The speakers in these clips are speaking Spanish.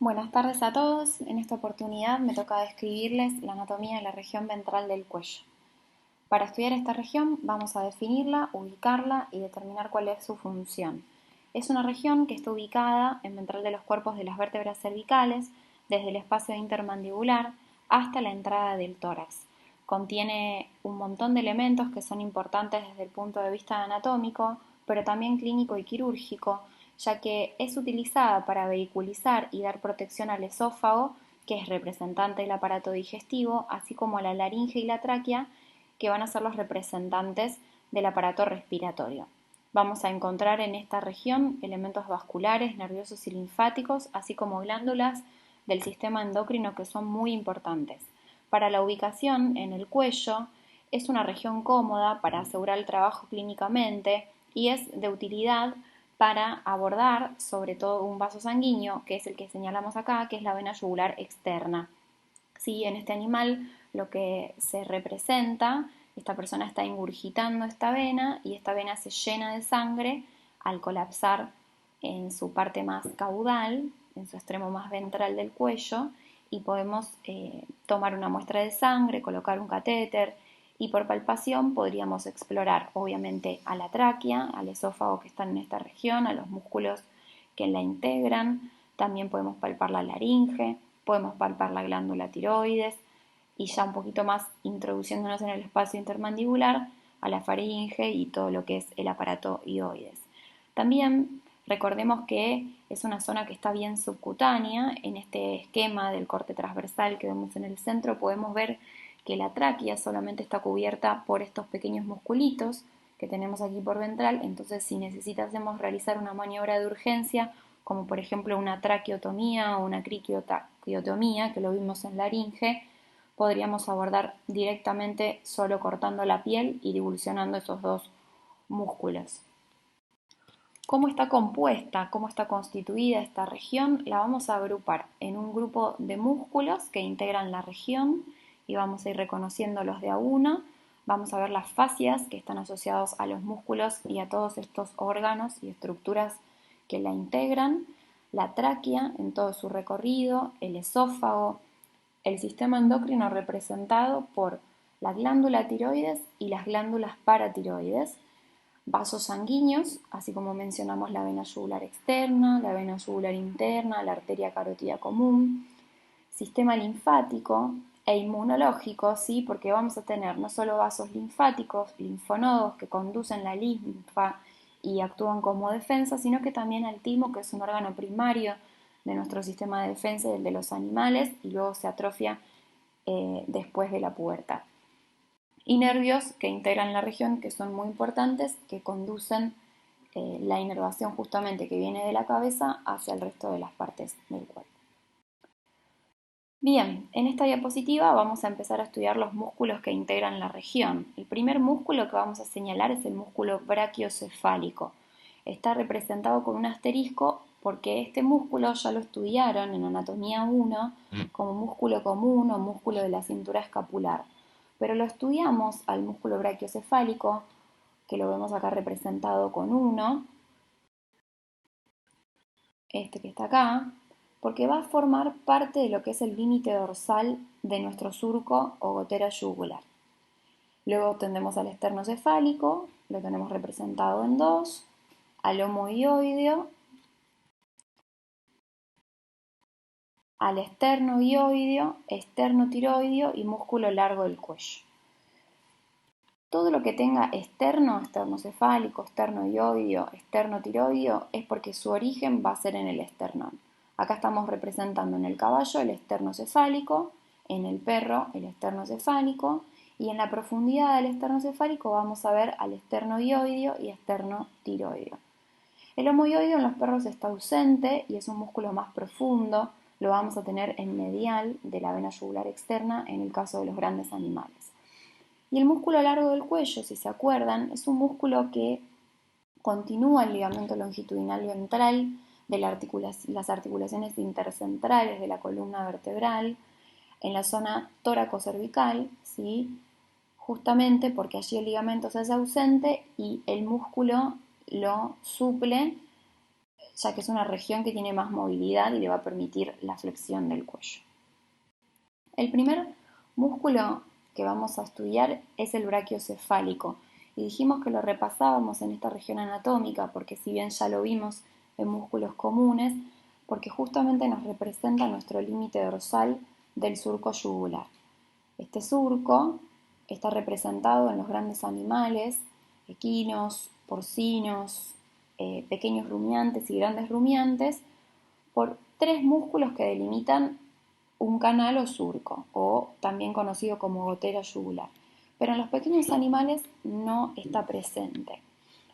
Buenas tardes a todos. En esta oportunidad me toca describirles la anatomía de la región ventral del cuello. Para estudiar esta región vamos a definirla, ubicarla y determinar cuál es su función. Es una región que está ubicada en ventral de los cuerpos de las vértebras cervicales, desde el espacio intermandibular hasta la entrada del tórax. Contiene un montón de elementos que son importantes desde el punto de vista anatómico, pero también clínico y quirúrgico, ya que es utilizada para vehiculizar y dar protección al esófago, que es representante del aparato digestivo, así como a la laringe y la tráquea, que van a ser los representantes del aparato respiratorio. Vamos a encontrar en esta región elementos vasculares, nerviosos y linfáticos, así como glándulas del sistema endocrino que son muy importantes. Para la ubicación en el cuello, es una región cómoda para asegurar el trabajo clínicamente y es de utilidad para abordar sobre todo un vaso sanguíneo, que es el que señalamos acá, que es la vena yugular externa. ¿Sí? En este animal lo que se representa, esta persona está ingurgitando esta vena y esta vena se llena de sangre al colapsar en su parte más caudal, en su extremo más ventral del cuello, y podemos tomar una muestra de sangre, colocar un catéter y por palpación podríamos explorar obviamente a la tráquea, al esófago que están en esta región, a los músculos que la integran, también podemos palpar la laringe, podemos palpar la glándula tiroides y ya un poquito más introduciéndonos en el espacio intermandibular a la faringe y todo lo que es el aparato hioides. También recordemos que es una zona que está bien subcutánea. En este esquema del corte transversal que vemos en el centro podemos ver que la tráquea solamente está cubierta por estos pequeños musculitos que tenemos aquí por ventral, entonces si necesitásemos realizar una maniobra de urgencia, como por ejemplo una traqueotomía o una criquiotomía, que lo vimos en laringe, podríamos abordar directamente solo cortando la piel y divulsionando esos dos músculos. ¿Cómo está compuesta, cómo está constituida esta región? La vamos a agrupar en un grupo de músculos que integran la región y vamos a ir reconociéndolos de a uno. Vamos a ver las fascias que están asociados a los músculos y a todos estos órganos y estructuras que la integran, la tráquea en todo su recorrido, el esófago, el sistema endocrino representado por la glándula tiroides y las glándulas paratiroides, vasos sanguíneos, así como mencionamos la vena yugular externa, la vena yugular interna, la arteria carótida común, sistema linfático e inmunológico, ¿sí? Porque vamos a tener no solo vasos linfáticos, linfonodos que conducen la linfa y actúan como defensa, sino que también el timo, que es un órgano primario de nuestro sistema de defensa y el de los animales, y luego se atrofia después de la pubertad. Y nervios que integran la región, que son muy importantes, que conducen la inervación justamente que viene de la cabeza hacia el resto de las partes del cuerpo. Bien, en esta diapositiva vamos a empezar a estudiar los músculos que integran la región. El primer músculo que vamos a señalar es el músculo brachiocefálico. Está representado con un asterisco porque este músculo ya lo estudiaron en anatomía 1 como músculo común o músculo de la cintura escapular. Pero lo estudiamos al músculo brachiocefálico, que lo vemos acá representado con 1, este que está acá, porque va a formar parte de lo que es el límite dorsal de nuestro surco o gotera yugular. Luego tendemos al esternocefálico, lo tenemos representado en 2, al homohioideo, al esternohioideo, esternotiroideo y músculo largo del cuello. Todo lo que tenga externo, esternocefálico, esternohioideo, esternotiroideo, es porque su origen va a ser en el esternón. Acá estamos representando en el caballo el esternocefálico, en el perro el esternocefálico, y en la profundidad del esternocefálico vamos a ver al esternohioideo y esternotiroideo. El homohioideo en los perros está ausente y es un músculo más profundo, lo vamos a tener en medial de la vena yugular externa en el caso de los grandes animales. Y el músculo largo del cuello, si se acuerdan, es un músculo que continúa el ligamento longitudinal ventral de las articulaciones intercentrales de la columna vertebral en la zona tóraco-cervical, ¿sí? Justamente porque allí el ligamento se hace ausente y el músculo lo suple ya que es una región que tiene más movilidad y le va a permitir la flexión del cuello. El primer músculo que vamos a estudiar es el brachiocefálico, y dijimos que lo repasábamos en esta región anatómica porque si bien ya lo vimos en músculos comunes, porque justamente nos representa nuestro límite dorsal del surco yugular. Este surco está representado en los grandes animales, equinos, porcinos, pequeños rumiantes y grandes rumiantes, por tres músculos que delimitan un canal o surco, o también conocido como gotera yugular. Pero en los pequeños animales no está presente.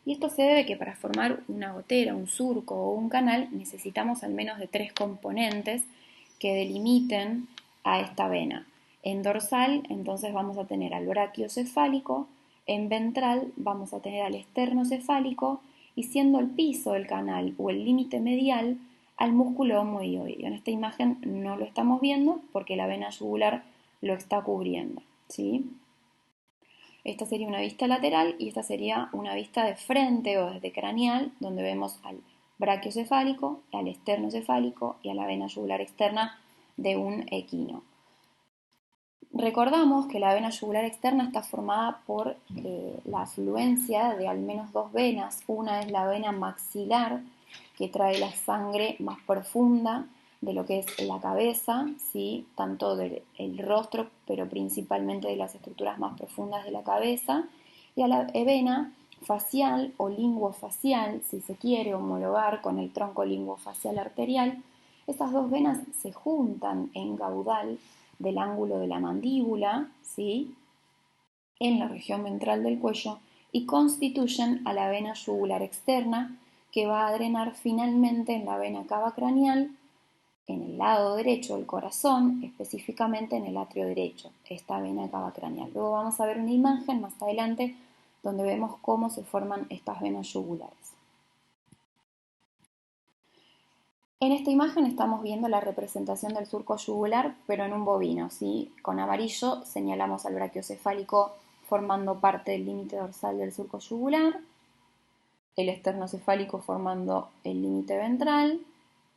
Y esto se debe que para formar una gotera, un surco o un canal necesitamos al menos de tres componentes que delimiten a esta vena. En dorsal, entonces vamos a tener al brachiocefálico, en ventral vamos a tener al esternocefálico y siendo el piso del canal o el límite medial al músculo homohioideo. En esta imagen no lo estamos viendo porque la vena yugular lo está cubriendo, ¿sí? Esta sería una vista lateral y esta sería una vista de frente o desde craneal, donde vemos al brachiocefálico, al esternocefálico y a la vena yugular externa de un equino. Recordamos que la vena yugular externa está formada por la afluencia de al menos dos venas. Una es la vena maxilar, que trae la sangre más profunda de lo que es la cabeza, ¿sí? Tanto del rostro, pero principalmente de las estructuras más profundas de la cabeza, y a la vena facial o linguofacial, si se quiere homologar con el tronco linguofacial arterial. Estas dos venas se juntan en caudal del ángulo de la mandíbula, ¿sí? En la región ventral del cuello y constituyen a la vena yugular externa, que va a drenar finalmente en la vena cava craneal, en el lado derecho del corazón, específicamente en el atrio derecho, esta vena cava craneal. Luego vamos a ver una imagen más adelante donde vemos cómo se forman estas venas yugulares. En esta imagen estamos viendo la representación del surco yugular, pero en un bovino, ¿sí? Con amarillo señalamos al brachiocefálico formando parte del límite dorsal del surco yugular, el esternocefálico formando el límite ventral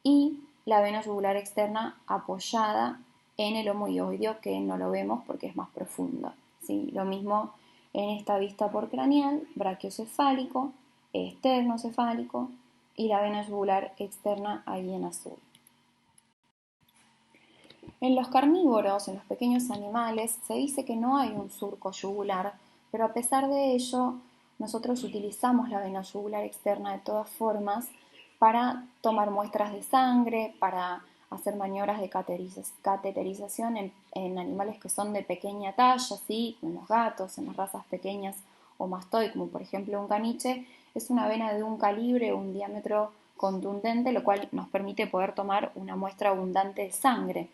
y la vena yugular externa apoyada en el homohioideo, que no lo vemos porque es más profundo, ¿sí? Lo mismo en esta vista por craneal, brachiocefálico, esternocefálico y la vena yugular externa ahí en azul. En los carnívoros, en los pequeños animales, se dice que no hay un surco yugular, pero a pesar de ello, nosotros utilizamos la vena yugular externa de todas formas para tomar muestras de sangre, para hacer maniobras de cateterización en animales que son de pequeña talla, ¿sí? En los gatos, en las razas pequeñas o mastoid, como por ejemplo un caniche, es una vena de un calibre o un diámetro contundente, lo cual nos permite poder tomar una muestra abundante de sangre,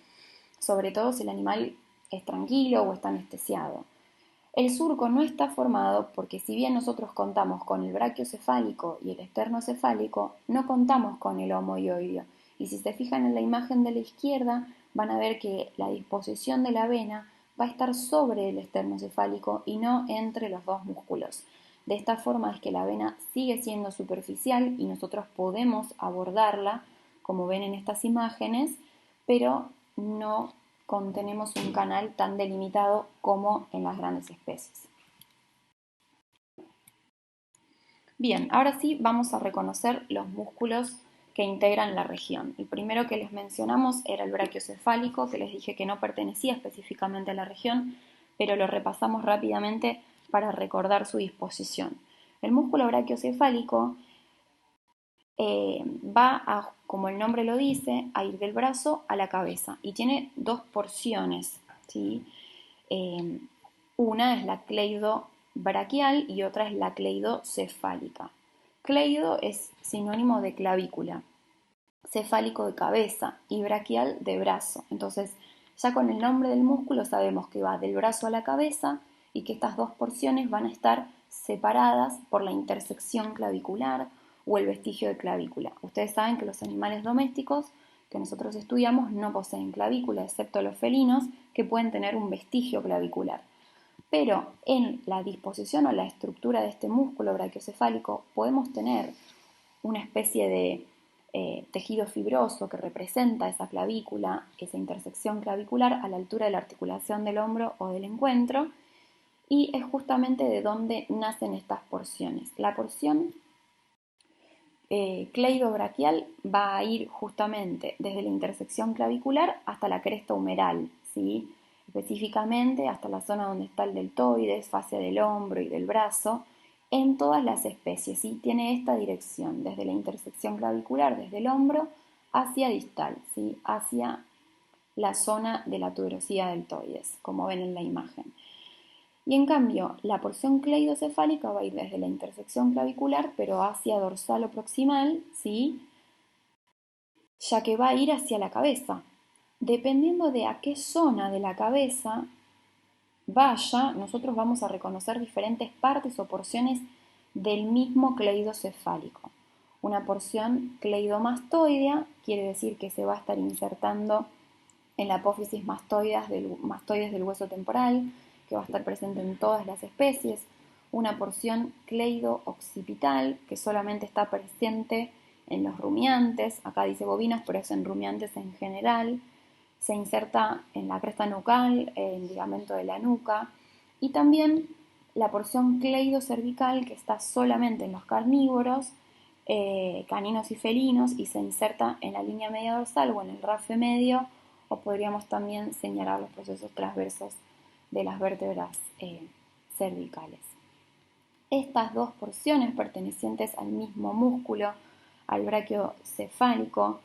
sobre todo si el animal es tranquilo o está anestesiado. El surco no está formado porque si bien nosotros contamos con el brachiocefálico y el esternocefálico, no contamos con el homohioideo. Y si se fijan en la imagen de la izquierda, van a ver que la disposición de la vena va a estar sobre el esternocefálico y no entre los dos músculos. De esta forma es que la vena sigue siendo superficial y nosotros podemos abordarla, como ven en estas imágenes, pero no contenemos un canal tan delimitado como en las grandes especies. Bien, ahora sí vamos a reconocer los músculos que integran la región. El primero que les mencionamos era el brachiocefálico, que les dije que no pertenecía específicamente a la región, pero lo repasamos rápidamente para recordar su disposición. El músculo brachiocefálico va a, como el nombre lo dice, a ir del brazo a la cabeza y tiene dos porciones, ¿sí? Una es la cleidobraquial y otra es la cleidocefálica. Cleido es sinónimo de clavícula, cefálico de cabeza y braquial de brazo. Entonces, ya con el nombre del músculo sabemos que va del brazo a la cabeza y que estas dos porciones van a estar separadas por la intersección clavicular o el vestigio de clavícula. Ustedes saben que los animales domésticos que nosotros estudiamos no poseen clavícula, excepto los felinos, que pueden tener un vestigio clavicular. Pero en la disposición o la estructura de este músculo brachiocefálico podemos tener una especie de tejido fibroso que representa esa clavícula, esa intersección clavicular a la altura de la articulación del hombro o del encuentro, y es justamente de donde nacen estas porciones. La porción cleidobraquial va a ir justamente desde la intersección clavicular hasta la cresta humeral, ¿sí? Específicamente hasta la zona donde está el deltoides, fascia del hombro y del brazo, en todas las especies, ¿sí? Tiene esta dirección, desde la intersección clavicular, desde el hombro, hacia distal, ¿sí? Hacia la zona de la tuberosidad deltoides, como ven en la imagen. Y en cambio, la porción cleidocefálica va a ir desde la intersección clavicular, pero hacia dorsal o proximal, ¿sí? Ya que va a ir hacia la cabeza. Dependiendo de a qué zona de la cabeza vaya, nosotros vamos a reconocer diferentes partes o porciones del mismo cleidocefálico. Una porción cleidomastoidea quiere decir que se va a estar insertando en la apófisis mastoides del hueso temporal, que va a estar presente en todas las especies. Una porción cleido-occipital, que solamente está presente en los rumiantes, acá dice bovinos, pero es en rumiantes en general. Se inserta en la cresta nucal, en el ligamento de la nuca, y también la porción cleido-cervical, que está solamente en los carnívoros, caninos y felinos, y se inserta en la línea media dorsal o en el rafe medio, o podríamos también señalar los procesos transversos de las vértebras cervicales. Estas dos porciones pertenecientes al mismo músculo, al brachiocefálico,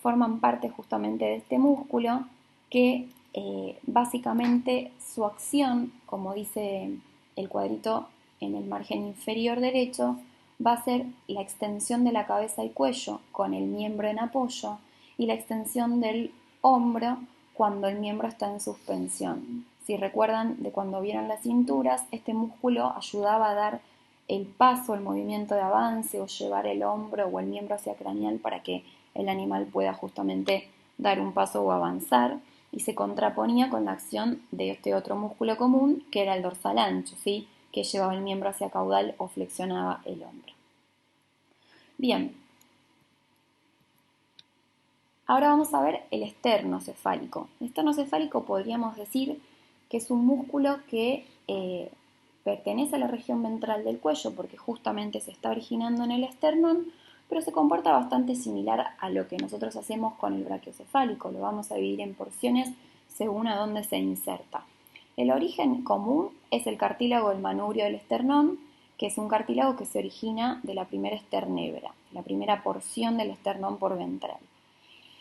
forman parte justamente de este músculo que básicamente su acción, como dice el cuadrito en el margen inferior derecho, va a ser la extensión de la cabeza y cuello con el miembro en apoyo y la extensión del hombro cuando el miembro está en suspensión. Si recuerdan de cuando vieron las cinturas, este músculo ayudaba a dar el paso, el movimiento de avance o llevar el hombro o el miembro hacia craneal para que el animal pueda justamente dar un paso o avanzar, y se contraponía con la acción de este otro músculo común que era el dorsal ancho, ¿sí? Que llevaba el miembro hacia caudal o flexionaba el hombro. Bien, ahora vamos a ver el esternocefálico. El esternocefálico podríamos decir que es un músculo que pertenece a la región ventral del cuello porque justamente se está originando en el esternón, pero se comporta bastante similar a lo que nosotros hacemos con el brachiocefálico. Lo vamos a dividir en porciones según a dónde se inserta. El origen común es el cartílago del manubrio del esternón, que es un cartílago que se origina de la primera esternebra, la primera porción del esternón por ventral.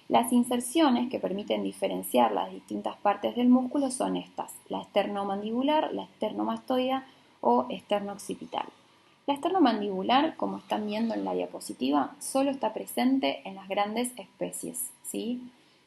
Las inserciones que permiten diferenciar las distintas partes del músculo son estas: la esternomandibular, la esternomastoidea o esterno-occipital. La esternomandibular, como están viendo en la diapositiva, solo está presente en las grandes especies, ¿sí?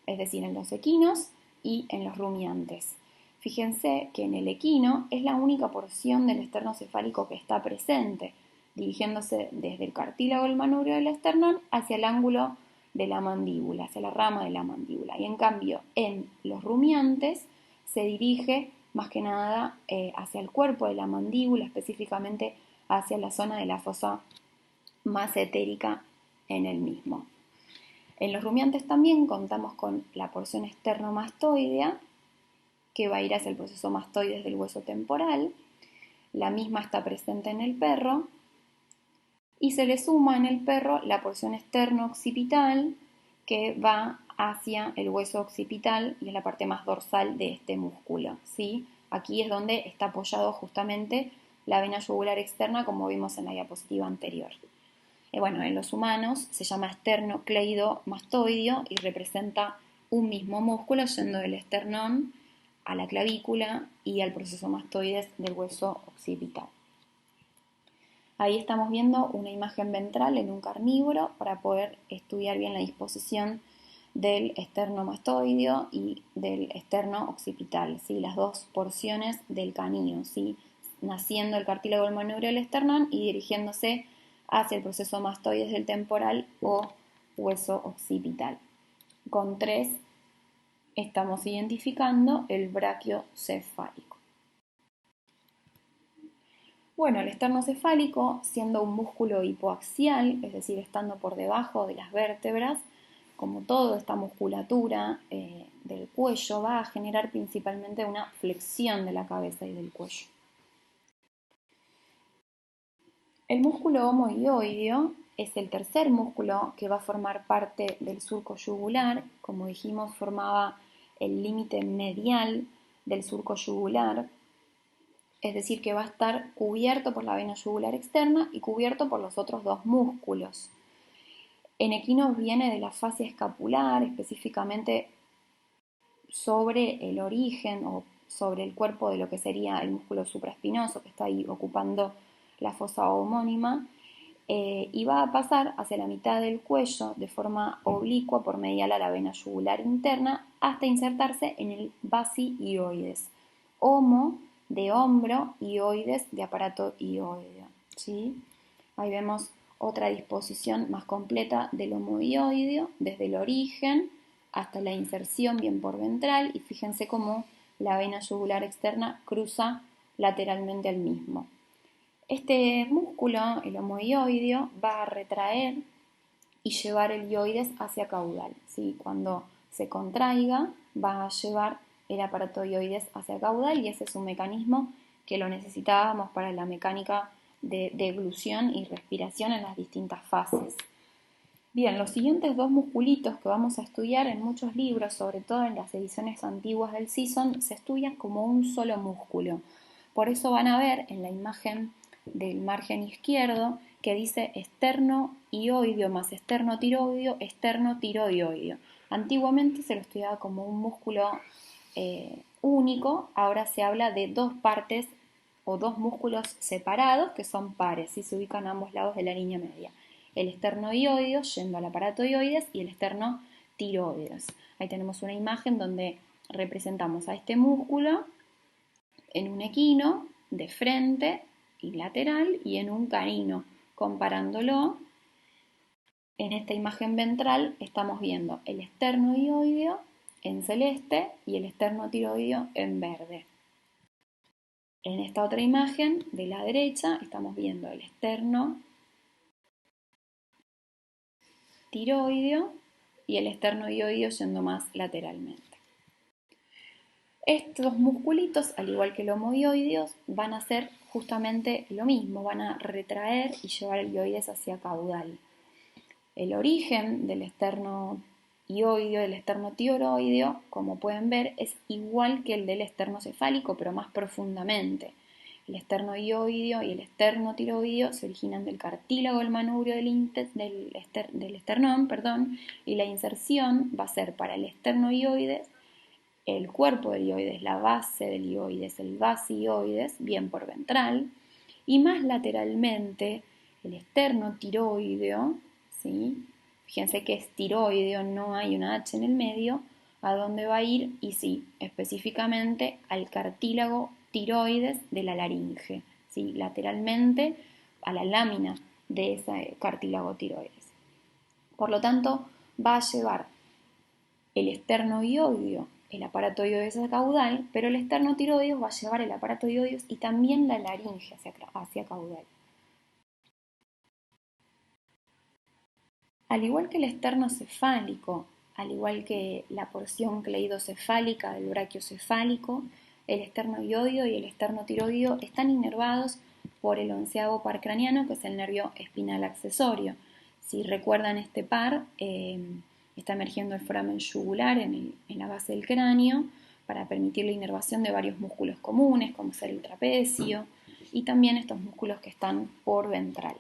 Es decir, en los equinos y en los rumiantes. Fíjense que en el equino es la única porción del esternocefálico que está presente, dirigiéndose desde el cartílago del manubrio del esternón hacia el ángulo de la mandíbula, hacia la rama de la mandíbula. Y en cambio, en los rumiantes se dirige más que nada hacia el cuerpo de la mandíbula, específicamente hacia la zona de la fosa más etérica en el mismo. En los rumiantes también contamos con la porción esternomastoidea, que va a ir hacia el proceso mastoides del hueso temporal. La misma está presente en el perro, y se le suma en el perro la porción esterno-occipital, que va hacia el hueso occipital y es la parte más dorsal de este músculo, ¿sí? Aquí es donde está apoyado justamente la vena yugular externa, como vimos en la diapositiva anterior. Bueno, en los humanos se llama esternocleidomastoideo y representa un mismo músculo yendo del esternón a la clavícula y al proceso mastoides del hueso occipital. Ahí estamos viendo una imagen ventral en un carnívoro para poder estudiar bien la disposición del esternomastoideo y del esterno-occipital, ¿sí? Las dos porciones del canino, ¿sí? Naciendo el cartílago del manubrio del esternón y dirigiéndose hacia el proceso mastoides del temporal o hueso occipital. Con 3 estamos identificando el brachiocefálico. Bueno, el esternocefálico, siendo un músculo hipoaxial, es decir, estando por debajo de las vértebras, como toda esta musculatura del cuello, va a generar principalmente una flexión de la cabeza y del cuello. El músculo homohioideo es el tercer músculo que va a formar parte del surco yugular. Como dijimos, formaba el límite medial del surco yugular, es decir, que va a estar cubierto por la vena yugular externa y cubierto por los otros dos músculos. En equinos viene de la fascia escapular, específicamente sobre el origen o sobre el cuerpo de lo que sería el músculo supraespinoso que está ahí ocupando la fosa homónima, y va a pasar hacia la mitad del cuello de forma oblicua por medial a la vena yugular interna hasta insertarse en el basi-hioides. Homo de hombro, hioides de aparato hioideo. ¿Sí? Ahí vemos otra disposición más completa del homohioideo desde el origen hasta la inserción bien por ventral, y fíjense cómo la vena yugular externa cruza lateralmente al mismo. Este músculo, el homohioideo, va a retraer y llevar el hioides hacia caudal, ¿sí? Cuando se contraiga va a llevar el aparato hioides hacia caudal, y ese es un mecanismo que lo necesitábamos para la mecánica de deglución y respiración en las distintas fases. Bien, los siguientes dos musculitos que vamos a estudiar en muchos libros, sobre todo en las ediciones antiguas del Sison, se estudian como un solo músculo. Por eso van a ver en la imagen del margen izquierdo que dice esterno-hioideo más esterno-tiroideo, esterno-tiroideo. Antiguamente se lo estudiaba como un músculo único, ahora se habla de dos partes o dos músculos separados que son pares, y se ubican a ambos lados de la línea media. El esternohioideo yendo al aparato hioides y el esternotiroides. Ahí tenemos una imagen donde representamos a este músculo en un equino de frente y lateral y en un canino. Comparándolo, en esta imagen ventral estamos viendo el esternohioideo en celeste y el esternotiroideo en verde. En esta otra imagen de la derecha estamos viendo el esternotiroideo y el esternohioideo yendo más lateralmente. Estos musculitos, al igual que el homohioideo, van a hacer justamente lo mismo, van a retraer y llevar el hioides hacia caudal. El origen del esternohioideo y el esternotiroideo, como pueden ver, es igual que el del esternocefálico, pero más profundamente. El esternohioideo y el esternotiroideo se originan del cartílago del manubrio del esternón, y la inserción va a ser para el esternohioides el cuerpo del hioides, la base del hioides, el basi-hioides, bien por ventral, y más lateralmente el esternotiroideo, ¿sí? Fíjense que es tiroideo, no hay una H en el medio, ¿a dónde va a ir? Y sí, específicamente al cartílago tiroides de la laringe, ¿sí? Lateralmente a la lámina de ese cartílago tiroides. Por lo tanto, va a llevar el esternohioideo, el aparato hioides hacia caudal, pero el esternotiroideo va a llevar el aparato hioides y también la laringe hacia caudal. Al igual que el esternocefálico, al igual que la porción cleidocefálica del brachiocefálico, el esternohioideo y el esternotiroideo están inervados por el onceavo par craneano, que es el nervio espinal accesorio. Si recuerdan este par, está emergiendo el foramen yugular en la base del cráneo para permitir la inervación de varios músculos comunes, como ser el trapecio, y también estos músculos que están por ventral.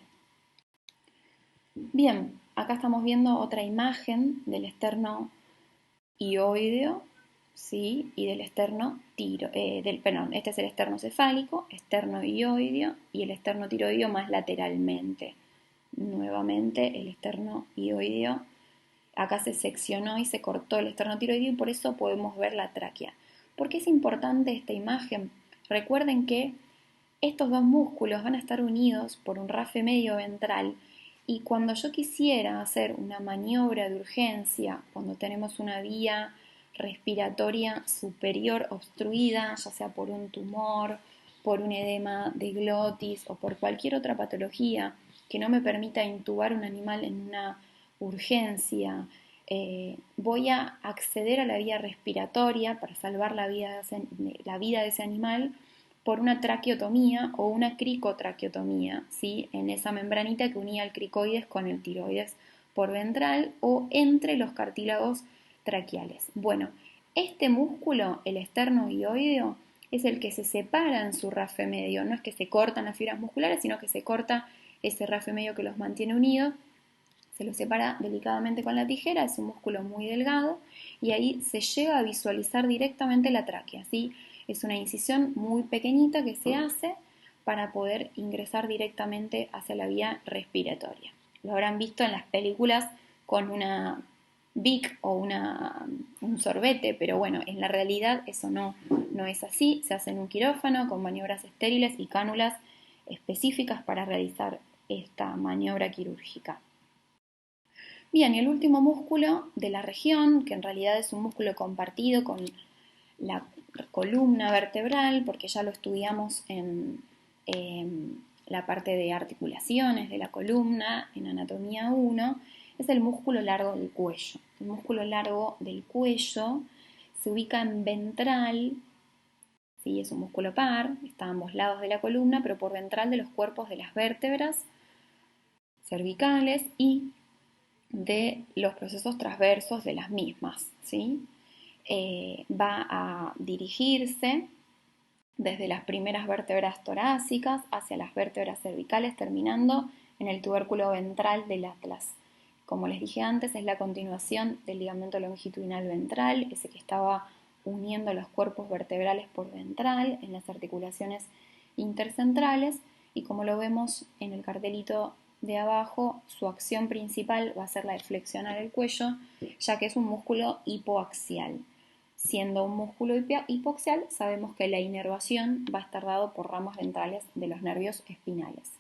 Bien, acá estamos viendo otra imagen del esternohioideo, ¿sí? Y del este es el esternocefálico, esternohioideo, y el esternotiroideo más lateralmente. Nuevamente el esternohioideo, acá se seccionó y se cortó el esternotiroideo y por eso podemos ver la tráquea. ¿Por qué es importante esta imagen? Recuerden que estos dos músculos van a estar unidos por un rafe medio ventral, y cuando yo quisiera hacer una maniobra de urgencia, cuando tenemos una vía respiratoria superior obstruida, ya sea por un tumor, por un edema de glotis o por cualquier otra patología que no me permita intubar un animal en una urgencia, voy a acceder a la vía respiratoria para salvar la vida de ese animal por una traqueotomía o una cricotraqueotomía, ¿sí? En esa membranita que unía el cricoides con el tiroides por ventral o entre los cartílagos traqueales. Bueno, este músculo, el esternoioideo, es el que se separa en su rafe medio, no es que se cortan las fibras musculares, sino que se corta ese rafe medio que los mantiene unidos, se lo separa delicadamente con la tijera, es un músculo muy delgado y ahí se llega a visualizar directamente la tráquea, ¿sí? Es una incisión muy pequeñita que se hace para poder ingresar directamente hacia la vía respiratoria. Lo habrán visto en las películas con una Bic o un sorbete, pero bueno, en la realidad eso no es así. Se hace en un quirófano con maniobras estériles y cánulas específicas para realizar esta maniobra quirúrgica. Bien, y el último músculo de la región, que en realidad es un músculo compartido con la columna vertebral, porque ya lo estudiamos en la parte de articulaciones de la columna, en anatomía 1, es el músculo largo del cuello. El músculo largo del cuello se ubica en ventral, ¿sí? Es un músculo par, está a ambos lados de la columna, pero por ventral de los cuerpos de las vértebras cervicales y de los procesos transversos de las mismas, ¿sí? Va a dirigirse desde las primeras vértebras torácicas hacia las vértebras cervicales, terminando en el tubérculo ventral del atlas. Como les dije antes, es la continuación del ligamento longitudinal ventral, ese que estaba uniendo los cuerpos vertebrales por ventral en las articulaciones intercentrales, y como lo vemos en el cartelito de abajo, su acción principal va a ser la de flexionar el cuello, ya que es un músculo hipoaxial. Siendo un músculo hipoaxial, sabemos que la inervación va a estar dado por ramas ventrales de los nervios espinales.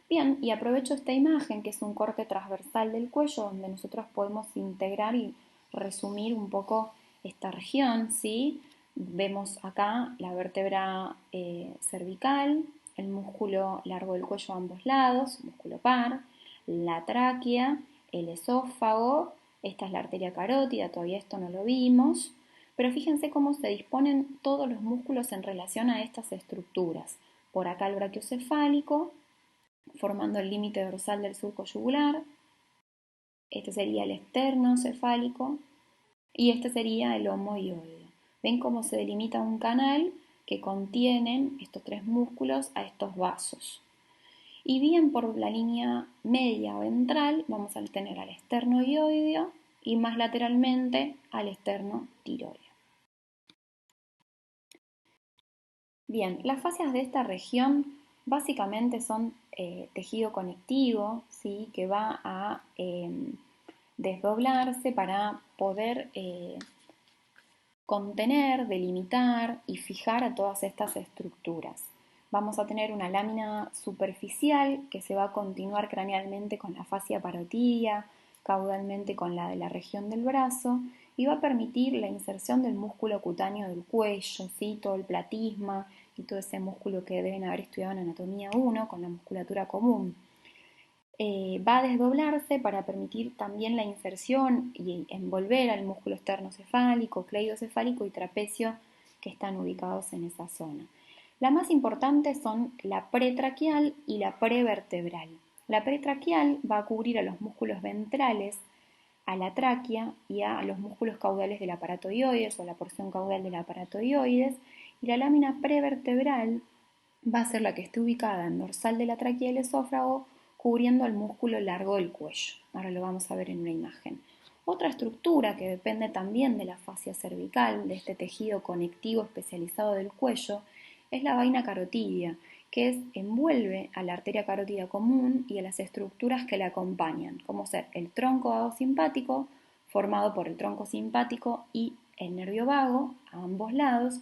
Bien, y aprovecho esta imagen, que es un corte transversal del cuello, donde nosotros podemos integrar y resumir un poco esta región, ¿sí? Vemos acá la vértebra cervical, el músculo largo del cuello a ambos lados, músculo par, la tráquea, el esófago, esta es la arteria carótida, todavía esto no lo vimos, pero fíjense cómo se disponen todos los músculos en relación a estas estructuras. Por acá el brachiocefálico, formando el límite dorsal del surco yugular. Este sería el esternocefálico y este sería el homoioideo. ¿Ven cómo se delimita un canal que contienen estos tres músculos a estos vasos? Y bien por la línea media ventral vamos a tener al esternoioideo y más lateralmente al esternotiroideo. Bien, las fascias de esta región básicamente son tejido conectivo, ¿sí? Que va a desdoblarse para poder contener, delimitar y fijar a todas estas estructuras. Vamos a tener una lámina superficial que se va a continuar cranealmente con la fascia parotidia, caudalmente con la de la región del brazo, y va a permitir la inserción del músculo cutáneo del cuello, ¿sí? Todo el platisma y todo ese músculo que deben haber estudiado en anatomía 1 con la musculatura común. Va a desdoblarse para permitir también la inserción y envolver al músculo esternocefálico, cleidocefálico y trapecio que están ubicados en esa zona. Las más importantes son la pretraquial y la prevertebral. La pretraquial va a cubrir a los músculos ventrales, a la tráquea y a los músculos caudales del aparato ioides o la porción caudal del aparato ioides, y la lámina prevertebral va a ser la que esté ubicada en dorsal de la tráquea y el esófago, cubriendo el músculo largo del cuello. Ahora lo vamos a ver en una imagen. Otra estructura que depende también de la fascia cervical, de este tejido conectivo especializado del cuello, es la vaina carotidia, que envuelve a la arteria carótida común y a las estructuras que la acompañan, como ser el tronco vago simpático, formado por el tronco simpático y el nervio vago a ambos lados,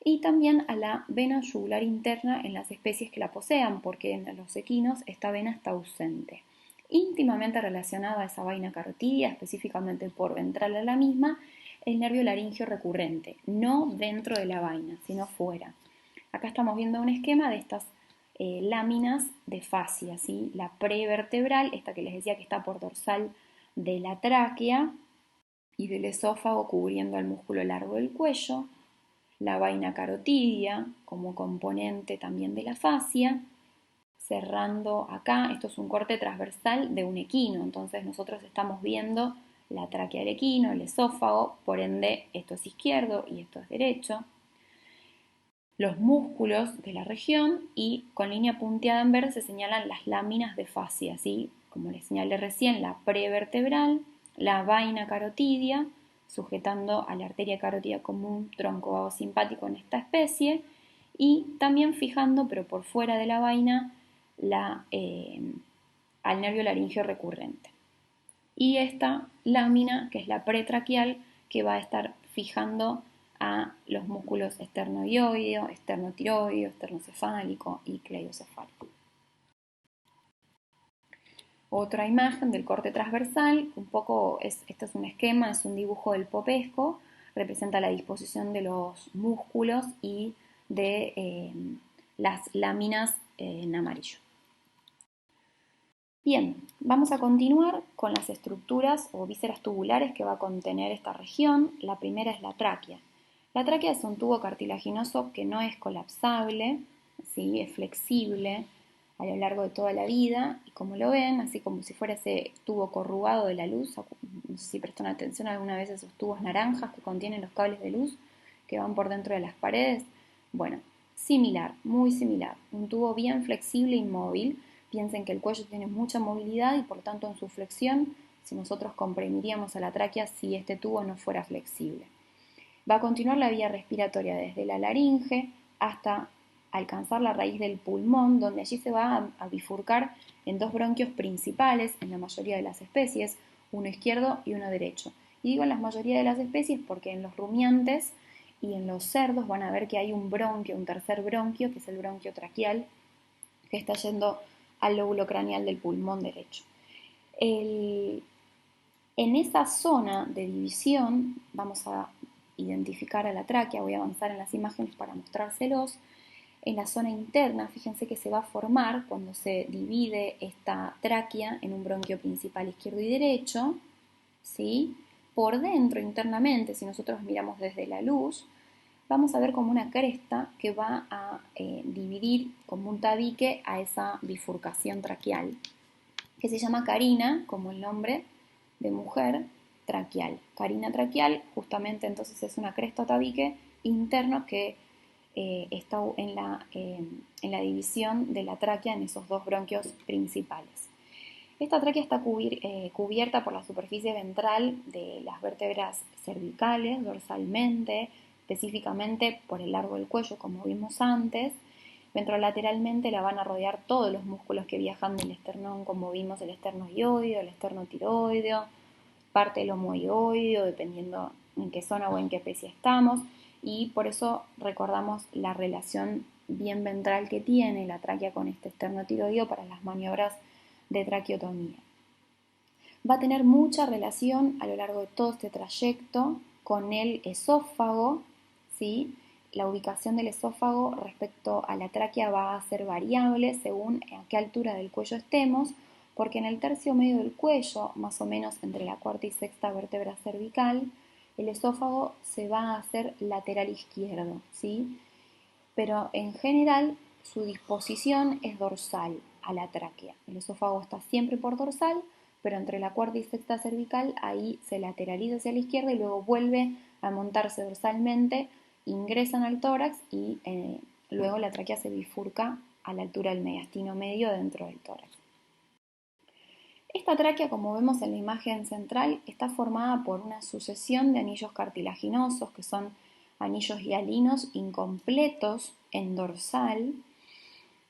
y también a la vena yugular interna en las especies que la posean, porque en los equinos esta vena está ausente. Íntimamente relacionada a esa vaina carotidia, específicamente por ventral a la misma, el nervio laringio recurrente, no dentro de la vaina, sino fuera. Acá estamos viendo un esquema de estas láminas de fascia, ¿sí? La prevertebral, esta que les decía que está por dorsal de la tráquea y del esófago cubriendo el músculo largo del cuello, la vaina carotidia como componente también de la fascia, cerrando acá, esto es un corte transversal de un equino, entonces nosotros estamos viendo la tráquea del equino, el esófago, por ende esto es izquierdo y esto es derecho, los músculos de la región y con línea punteada en verde se señalan las láminas de fascia, ¿sí? Como les señalé recién, la prevertebral, la vaina carotidia, sujetando a la arteria carótida como un tronco vago simpático en esta especie, y también fijando, pero por fuera de la vaina, al nervio laringeo recurrente. Y esta lámina, que es la pretraquial, que va a estar fijando a los músculos esternoioideo, esternotiroideo, esternocefálico y cleiocefálico. Otra imagen del corte transversal, un poco, este es un esquema, es un dibujo del popesco, representa la disposición de los músculos y de las láminas en amarillo. Bien, vamos a continuar con las estructuras o vísceras tubulares que va a contener esta región. La primera es la tráquea. La tráquea es un tubo cartilaginoso que no es colapsable, ¿sí? Es flexible a lo largo de toda la vida y como lo ven, así como si fuera ese tubo corrugado de la luz, no sé si prestan atención alguna vez a esos tubos naranjas que contienen los cables de luz que van por dentro de las paredes. Bueno, similar, muy similar, un tubo bien flexible e inmóvil. Piensen que el cuello tiene mucha movilidad y por tanto en su flexión, si nosotros comprimiríamos a la tráquea si este tubo no fuera flexible. Va a continuar la vía respiratoria desde la laringe hasta alcanzar la raíz del pulmón, donde allí se va a bifurcar en dos bronquios principales en la mayoría de las especies, uno izquierdo y uno derecho. Y digo en la mayoría de las especies porque en los rumiantes y en los cerdos van a ver que hay un bronquio, un tercer bronquio, que es el bronquio traqueal, que está yendo al lóbulo craneal del pulmón derecho. En esa zona de división vamos a identificar a la tráquea, voy a avanzar en las imágenes para mostrárselos. En la zona interna, fíjense que se va a formar cuando se divide esta tráquea en un bronquio principal izquierdo y derecho, ¿sí? Por dentro, internamente, si nosotros miramos desde la luz, vamos a ver como una cresta que va a dividir como un tabique a esa bifurcación traqueal, que se llama carina, como el nombre de mujer, traqueal. Carina traqueal, justamente entonces es una cresta tabique interno que está en la división de la tráquea en esos dos bronquios principales. Esta tráquea está cubierta por la superficie ventral de las vértebras cervicales, dorsalmente, específicamente por el largo del cuello, como vimos antes. Ventrolateralmente la van a rodear todos los músculos que viajan del esternón, como vimos el esternoioideo, el esternotiroideo, parte del homoioideo, dependiendo en qué zona o en qué especie estamos. Y por eso recordamos la relación bien ventral que tiene la tráquea con este esternotiroideo para las maniobras de traqueotomía. Va a tener mucha relación a lo largo de todo este trayecto con el esófago, ¿sí? La ubicación del esófago respecto a la tráquea va a ser variable según a qué altura del cuello estemos, porque en el tercio medio del cuello, más o menos entre la cuarta y sexta vértebra cervical, el esófago se va a hacer lateral izquierdo, ¿sí? Pero en general su disposición es dorsal a la tráquea. El esófago está siempre por dorsal, pero entre la cuarta y sexta cervical ahí se lateraliza hacia la izquierda y luego vuelve a montarse dorsalmente, ingresan al tórax y luego la tráquea se bifurca a la altura del mediastino medio dentro del tórax. Esta tráquea, como vemos en la imagen central, está formada por una sucesión de anillos cartilaginosos, que son anillos hialinos incompletos en dorsal,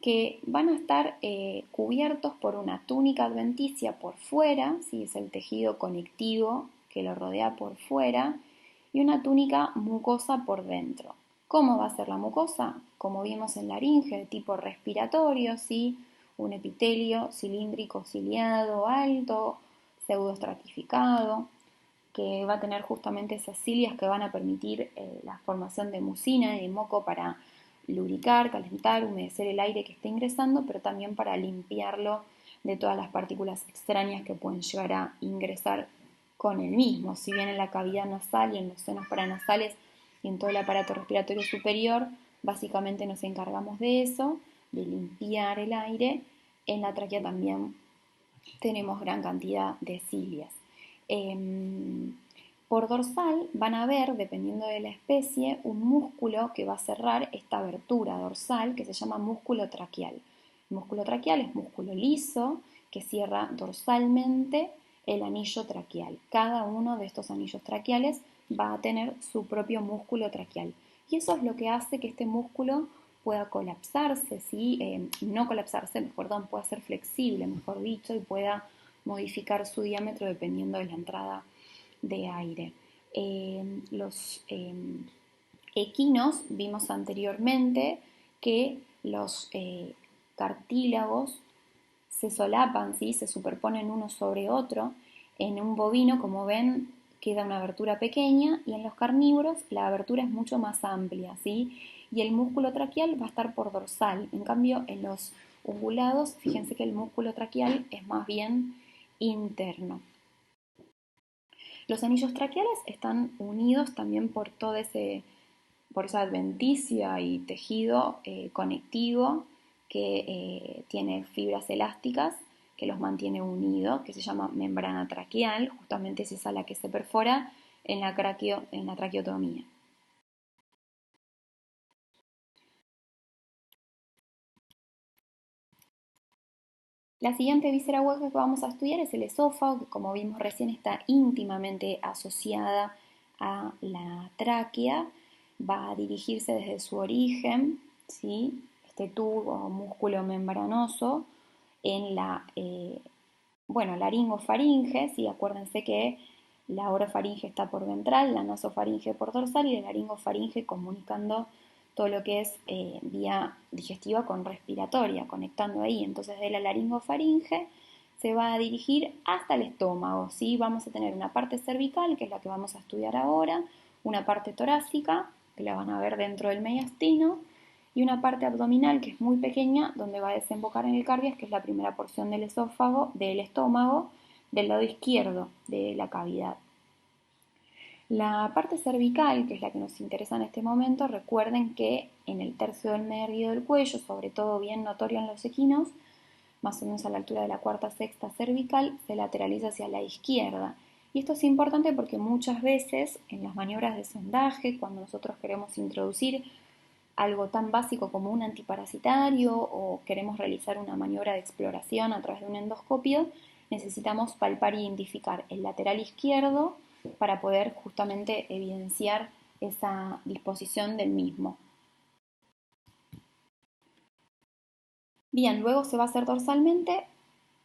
que van a estar cubiertos por una túnica adventicia por fuera, ¿sí? Es el tejido conectivo que lo rodea por fuera, y una túnica mucosa por dentro. ¿Cómo va a ser la mucosa? Como vimos en laringe, de tipo respiratorio, ¿sí? Un epitelio cilíndrico ciliado alto, pseudoestratificado, que va a tener justamente esas cilias que van a permitir la formación de mucina y de moco para lubricar, calentar, humedecer el aire que está ingresando, pero también para limpiarlo de todas las partículas extrañas que pueden llegar a ingresar con el mismo. Si bien en la cavidad nasal y en los senos paranasales y en todo el aparato respiratorio superior, básicamente nos encargamos de eso, de limpiar el aire. En la tráquea también tenemos gran cantidad de cilias. Por dorsal van a ver, dependiendo de la especie, un músculo que va a cerrar esta abertura dorsal que se llama músculo traqueal. El músculo traqueal es músculo liso que cierra dorsalmente el anillo traqueal. Cada uno de estos anillos traqueales va a tener su propio músculo traqueal. Y eso es lo que hace que este músculo pueda colapsarse, ¿sí? No colapsarse, perdón, pueda ser flexible, mejor dicho, y pueda modificar su diámetro dependiendo de la entrada de aire. Los equinos vimos anteriormente que los cartílagos se solapan, ¿sí? Se superponen uno sobre otro. En un bovino, como ven, queda una abertura pequeña y en los carnívoros la abertura es mucho más amplia, ¿sí? Y el músculo traqueal va a estar por dorsal. En cambio, en los ungulados, fíjense que el músculo traqueal es más bien interno. Los anillos traqueales están unidos también por esa adventicia y tejido conectivo que tiene fibras elásticas que los mantiene unidos, que se llama membrana traqueal, justamente es esa la que se perfora en la traqueotomía. La siguiente víscera hueca que vamos a estudiar es el esófago, que como vimos recién está íntimamente asociada a la tráquea, va a dirigirse desde su origen, ¿sí? Este tubo o músculo membranoso en la laringofaringe, ¿sí? Acuérdense que la orofaringe está por ventral, la nasofaringe por dorsal y la laringofaringe comunicando todo lo que es vía digestiva con respiratoria, conectando ahí. Entonces de la laringofaringe se va a dirigir hasta el estómago, ¿sí? Vamos a tener una parte cervical, que es la que vamos a estudiar ahora, una parte torácica, que la van a ver dentro del mediastino, y una parte abdominal que es muy pequeña, donde va a desembocar en el cardias, que es la primera porción del esófago, del estómago, del lado izquierdo de la cavidad. La parte cervical, que es la que nos interesa en este momento, recuerden que en el tercio del medio del cuello, sobre todo bien notorio en los equinos, más o menos a la altura de la cuarta sexta cervical, se lateraliza hacia la izquierda. Y esto es importante porque muchas veces en las maniobras de sondaje, cuando nosotros queremos introducir algo tan básico como un antiparasitario o queremos realizar una maniobra de exploración a través de un endoscopio, necesitamos palpar e identificar el lateral izquierdo para poder justamente evidenciar esa disposición del mismo. Bien, luego se va a hacer dorsalmente,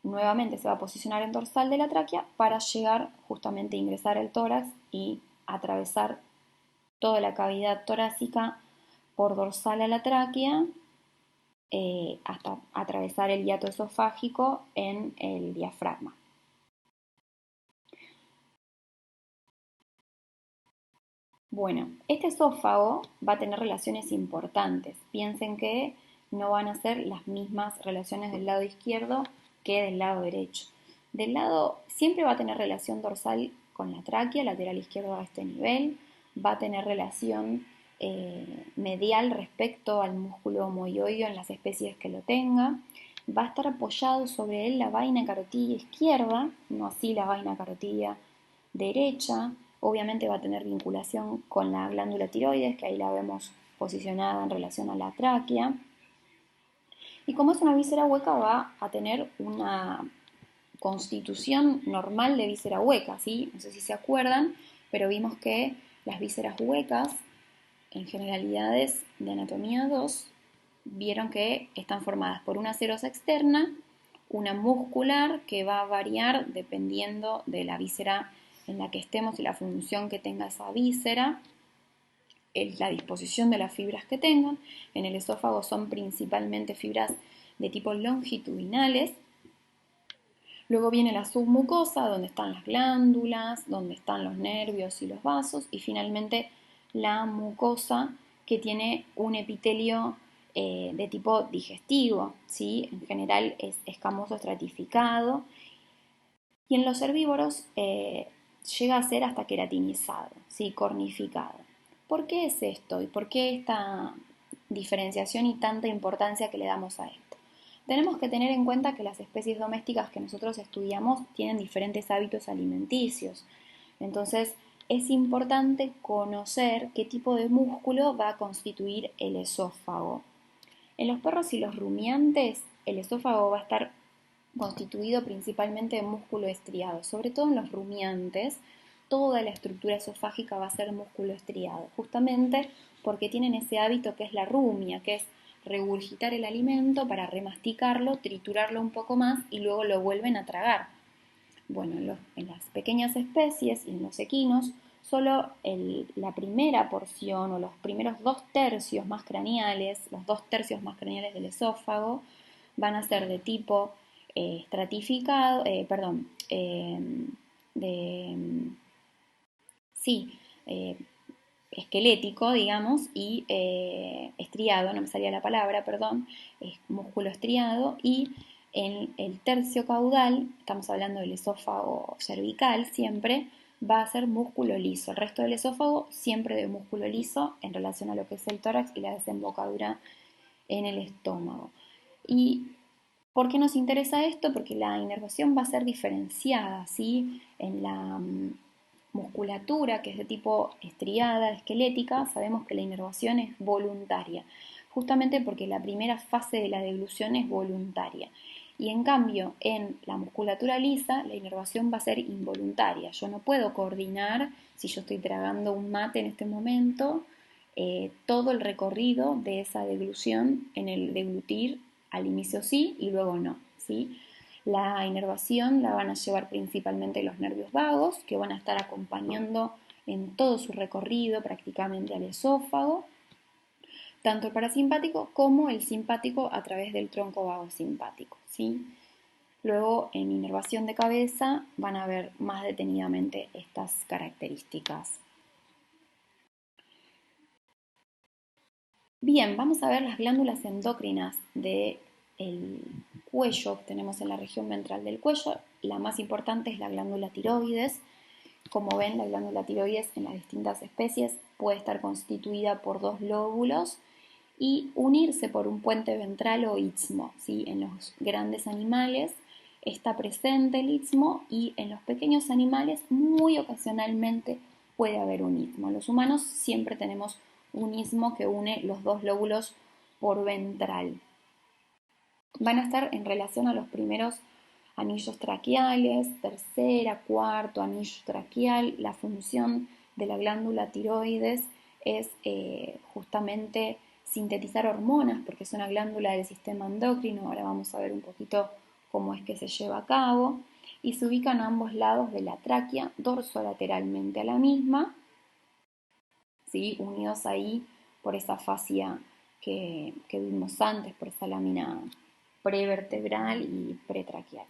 nuevamente se va a posicionar en dorsal de la tráquea para llegar justamente a ingresar el tórax y atravesar toda la cavidad torácica por dorsal a la tráquea hasta atravesar el hiato esofágico en el diafragma. Bueno, este esófago va a tener relaciones importantes. Piensen que no van a ser las mismas relaciones del lado izquierdo que del lado derecho. Del lado siempre va a tener relación dorsal con la tráquea, lateral izquierdo a este nivel, va a tener relación medial respecto al músculo homoioideo en las especies que lo tenga, va a estar apoyado sobre él la vaina carotidia izquierda, no así la vaina carotidia derecha. Obviamente va a tener vinculación con la glándula tiroides, que ahí la vemos posicionada en relación a la tráquea. Y como es una víscera hueca, va a tener una constitución normal de víscera hueca, ¿sí? No sé si se acuerdan, pero vimos que las vísceras huecas, en generalidades de anatomía 2, vieron que están formadas por una serosa externa, una muscular que va a variar dependiendo de la víscera en la que estemos y la función que tenga esa víscera, la disposición de las fibras que tengan. En el esófago son principalmente fibras de tipo longitudinales. Luego viene la submucosa, donde están las glándulas, donde están los nervios y los vasos, y finalmente la mucosa, que tiene un epitelio de tipo digestivo, ¿sí? En general es escamoso estratificado, y en los herbívoros llega a ser hasta queratinizado, ¿sí? Cornificado. ¿Por qué es esto y por qué esta diferenciación y tanta importancia que le damos a esto? Tenemos que tener en cuenta que las especies domésticas que nosotros estudiamos tienen diferentes hábitos alimenticios. Entonces, es importante conocer qué tipo de músculo va a constituir el esófago. En los perros y los rumiantes, el esófago va a estar constituido principalmente de músculo estriado. Sobre todo en los rumiantes, toda la estructura esofágica va a ser músculo estriado, justamente porque tienen ese hábito que es la rumia, que es regurgitar el alimento para remasticarlo, triturarlo un poco más y luego lo vuelven a tragar. Bueno, en las pequeñas especies y en los equinos, solo la primera porción o los primeros 2/3 más craneales, los 2/3 más craneales del esófago, van a ser de tipo estratificado, de, sí, eh, esquelético, digamos, y estriado, no me salía la palabra, perdón, es músculo estriado, y en el tercio caudal, estamos hablando del esófago cervical siempre, va a ser músculo liso. El resto del esófago siempre de músculo liso en relación a lo que es el tórax y la desembocadura en el estómago. ¿Y por qué nos interesa esto? Porque la inervación va a ser diferenciada, ¿sí? En la musculatura, que es de tipo estriada, esquelética, sabemos que la inervación es voluntaria, justamente porque la primera fase de la deglución es voluntaria. Y en cambio, en la musculatura lisa, la inervación va a ser involuntaria. Yo no puedo coordinar, si yo estoy tragando un mate en este momento, todo el recorrido de esa deglución en el deglutir al inicio sí y luego no, ¿sí? La inervación la van a llevar principalmente los nervios vagos, que van a estar acompañando en todo su recorrido prácticamente al esófago, tanto el parasimpático como el simpático a través del tronco vago simpático, ¿sí? Luego, en inervación de cabeza, van a ver más detenidamente estas características. Bien, vamos a ver las glándulas endocrinas del cuello que tenemos en la región ventral del cuello. La más importante es la glándula tiroides. Como ven, la glándula tiroides en las distintas especies puede estar constituida por dos lóbulos y unirse por un puente ventral o istmo, ¿sí? En los grandes animales está presente el istmo y en los pequeños animales muy ocasionalmente puede haber un istmo. Los humanos siempre tenemos un istmo que une los dos lóbulos por ventral. Van a estar en relación a los primeros anillos traqueales, tercera, cuarto anillo traqueal. La función de la glándula tiroides es justamente sintetizar hormonas, porque es una glándula del sistema endocrino. Ahora vamos a ver un poquito cómo es que se lleva a cabo. Y se ubican a ambos lados de la tráquea, dorsolateralmente a la misma, ¿sí? Unidos ahí por esa fascia que vimos antes, por esa lámina prevertebral y pretraqueal.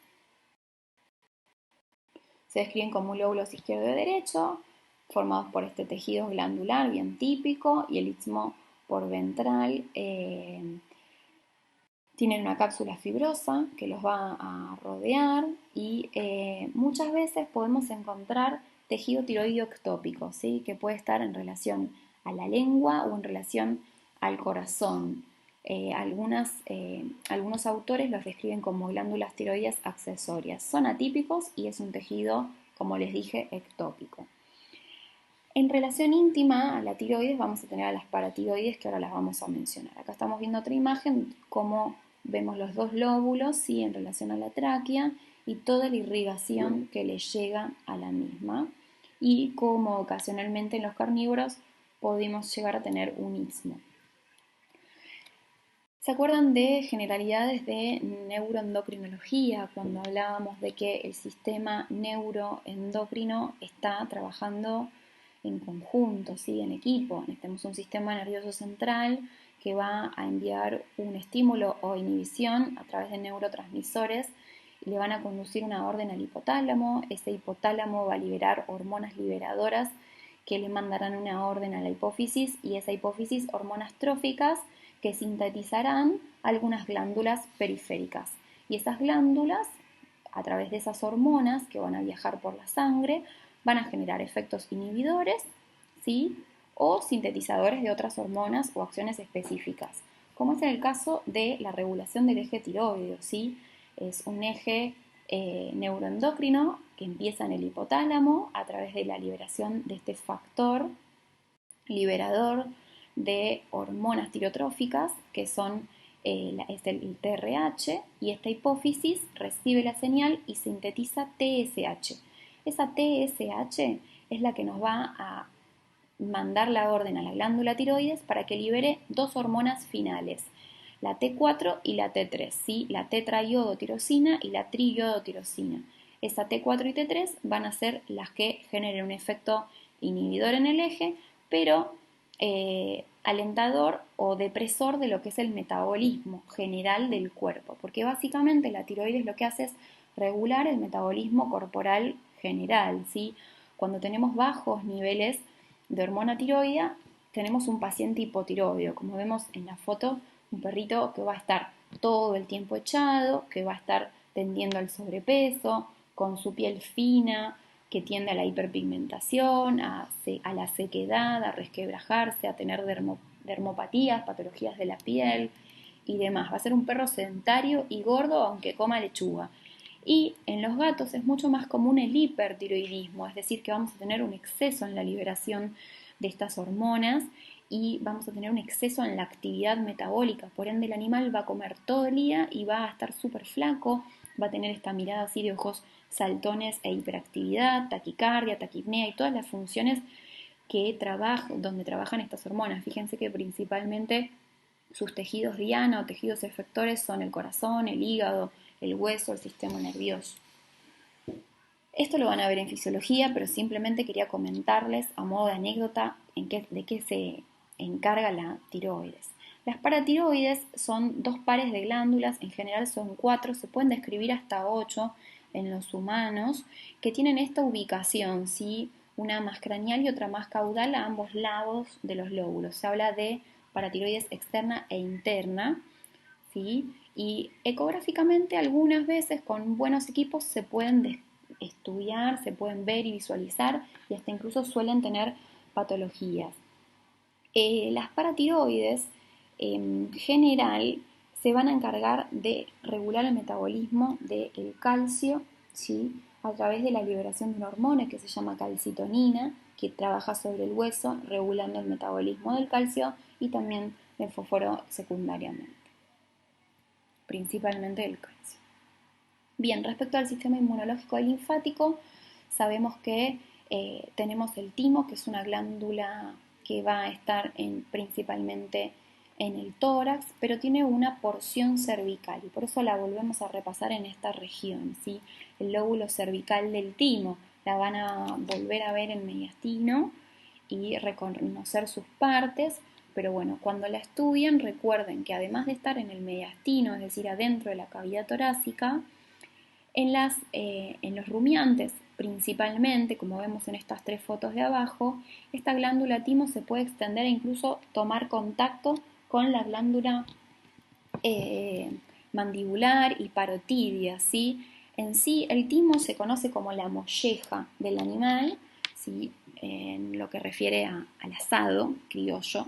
Se describen como lóbulos izquierdo y derecho, formados por este tejido glandular bien típico y el istmo por ventral. Tienen una cápsula fibrosa que los va a rodear y muchas veces podemos encontrar tejido tiroideo ectópico, ¿sí? Que puede estar en relación a la lengua o en relación al corazón. Algunos autores los describen como glándulas tiroides accesorias. Son atípicos y es un tejido, como les dije, ectópico. En relación íntima a la tiroides vamos a tener a las paratiroides, que ahora las vamos a mencionar. Acá estamos viendo otra imagen, cómo vemos los dos lóbulos, ¿sí? En relación a la tráquea y toda la irrigación que le llega a la misma. Y como ocasionalmente en los carnívoros podemos llegar a tener un istmo. ¿Se acuerdan de generalidades de neuroendocrinología cuando hablábamos de que el sistema neuroendocrino está trabajando en conjunto, ¿sí? En equipo? Tenemos un sistema nervioso central que va a enviar un estímulo o inhibición a través de neurotransmisores y le van a conducir una orden al hipotálamo. Ese hipotálamo va a liberar hormonas liberadoras que le mandarán una orden a la hipófisis y esa hipófisis hormonas tróficas que sintetizarán algunas glándulas periféricas. Y esas glándulas, a través de esas hormonas que van a viajar por la sangre, van a generar efectos inhibidores, ¿sí? O sintetizadores de otras hormonas o acciones específicas, como es en el caso de la regulación del eje tiroideo, ¿sí? Es un eje neuroendocrino que empieza en el hipotálamo a través de la liberación de este factor liberador de hormonas tirotróficas, que son es el TRH, y esta hipófisis recibe la señal y sintetiza TSH. Esa TSH es la que nos va a mandar la orden a la glándula tiroides para que libere dos hormonas finales, la T4 y la T3, ¿sí? La tetraiodotirosina y la triiodotirosina. Esa T4 y T3 van a ser las que generen un efecto inhibidor en el eje, pero alentador o depresor de lo que es el metabolismo general del cuerpo, porque básicamente la tiroides lo que hace es regular el metabolismo corporal general, ¿sí? Cuando tenemos bajos niveles de hormona tiroidea, tenemos un paciente hipotiroideo, como vemos en la foto, un perrito que va a estar todo el tiempo echado, que va a estar tendiendo al sobrepeso, con su piel fina, que tiende a la hiperpigmentación, a la sequedad, a resquebrajarse, a tener dermopatías, patologías de la piel y demás. Va a ser un perro sedentario y gordo aunque coma lechuga. Y en los gatos es mucho más común el hipertiroidismo, es decir, que vamos a tener un exceso en la liberación de estas hormonas y vamos a tener un exceso en la actividad metabólica. Por ende, el animal va a comer todo el día y va a estar súper flaco, va a tener esta mirada así de ojos saltones e hiperactividad, taquicardia, taquipnea y todas las funciones donde trabajan estas hormonas. Fíjense que principalmente sus tejidos diana o tejidos efectores son el corazón, el hígado, el hueso, el sistema nervioso. Esto lo van a ver en fisiología, pero simplemente quería comentarles a modo de anécdota de qué se encarga la tiroides. Las paratiroides son dos pares de glándulas, en general son 4, se pueden describir hasta 8 en los humanos, que tienen esta ubicación, ¿sí? Una más craneal y otra más caudal a ambos lados de los lóbulos. Se habla de paratiroides externa e interna, ¿sí? Y ecográficamente algunas veces con buenos equipos se pueden estudiar, se pueden ver y visualizar y hasta incluso suelen tener patologías. Las paratiroides en general se van a encargar de regular el metabolismo del calcio, ¿sí? A través de la liberación de una hormona que se llama calcitonina, que trabaja sobre el hueso, regulando el metabolismo del calcio y también del fósforo secundariamente, principalmente del calcio. Bien, respecto al sistema inmunológico y linfático, sabemos que tenemos el timo, que es una glándula que va a estar principalmente en el tórax, pero tiene una porción cervical y por eso la volvemos a repasar en esta región, ¿sí? El lóbulo cervical del timo, la van a volver a ver en mediastino y reconocer sus partes, pero bueno, cuando la estudien recuerden que además de estar en el mediastino, es decir, adentro de la cavidad torácica, en los rumiantes, principalmente, como vemos en estas 3 fotos de abajo, esta glándula timo se puede extender e incluso tomar contacto con la glándula mandibular y parotidia, ¿sí? En sí, el timo se conoce como la molleja del animal, ¿sí? En lo que refiere al asado criollo,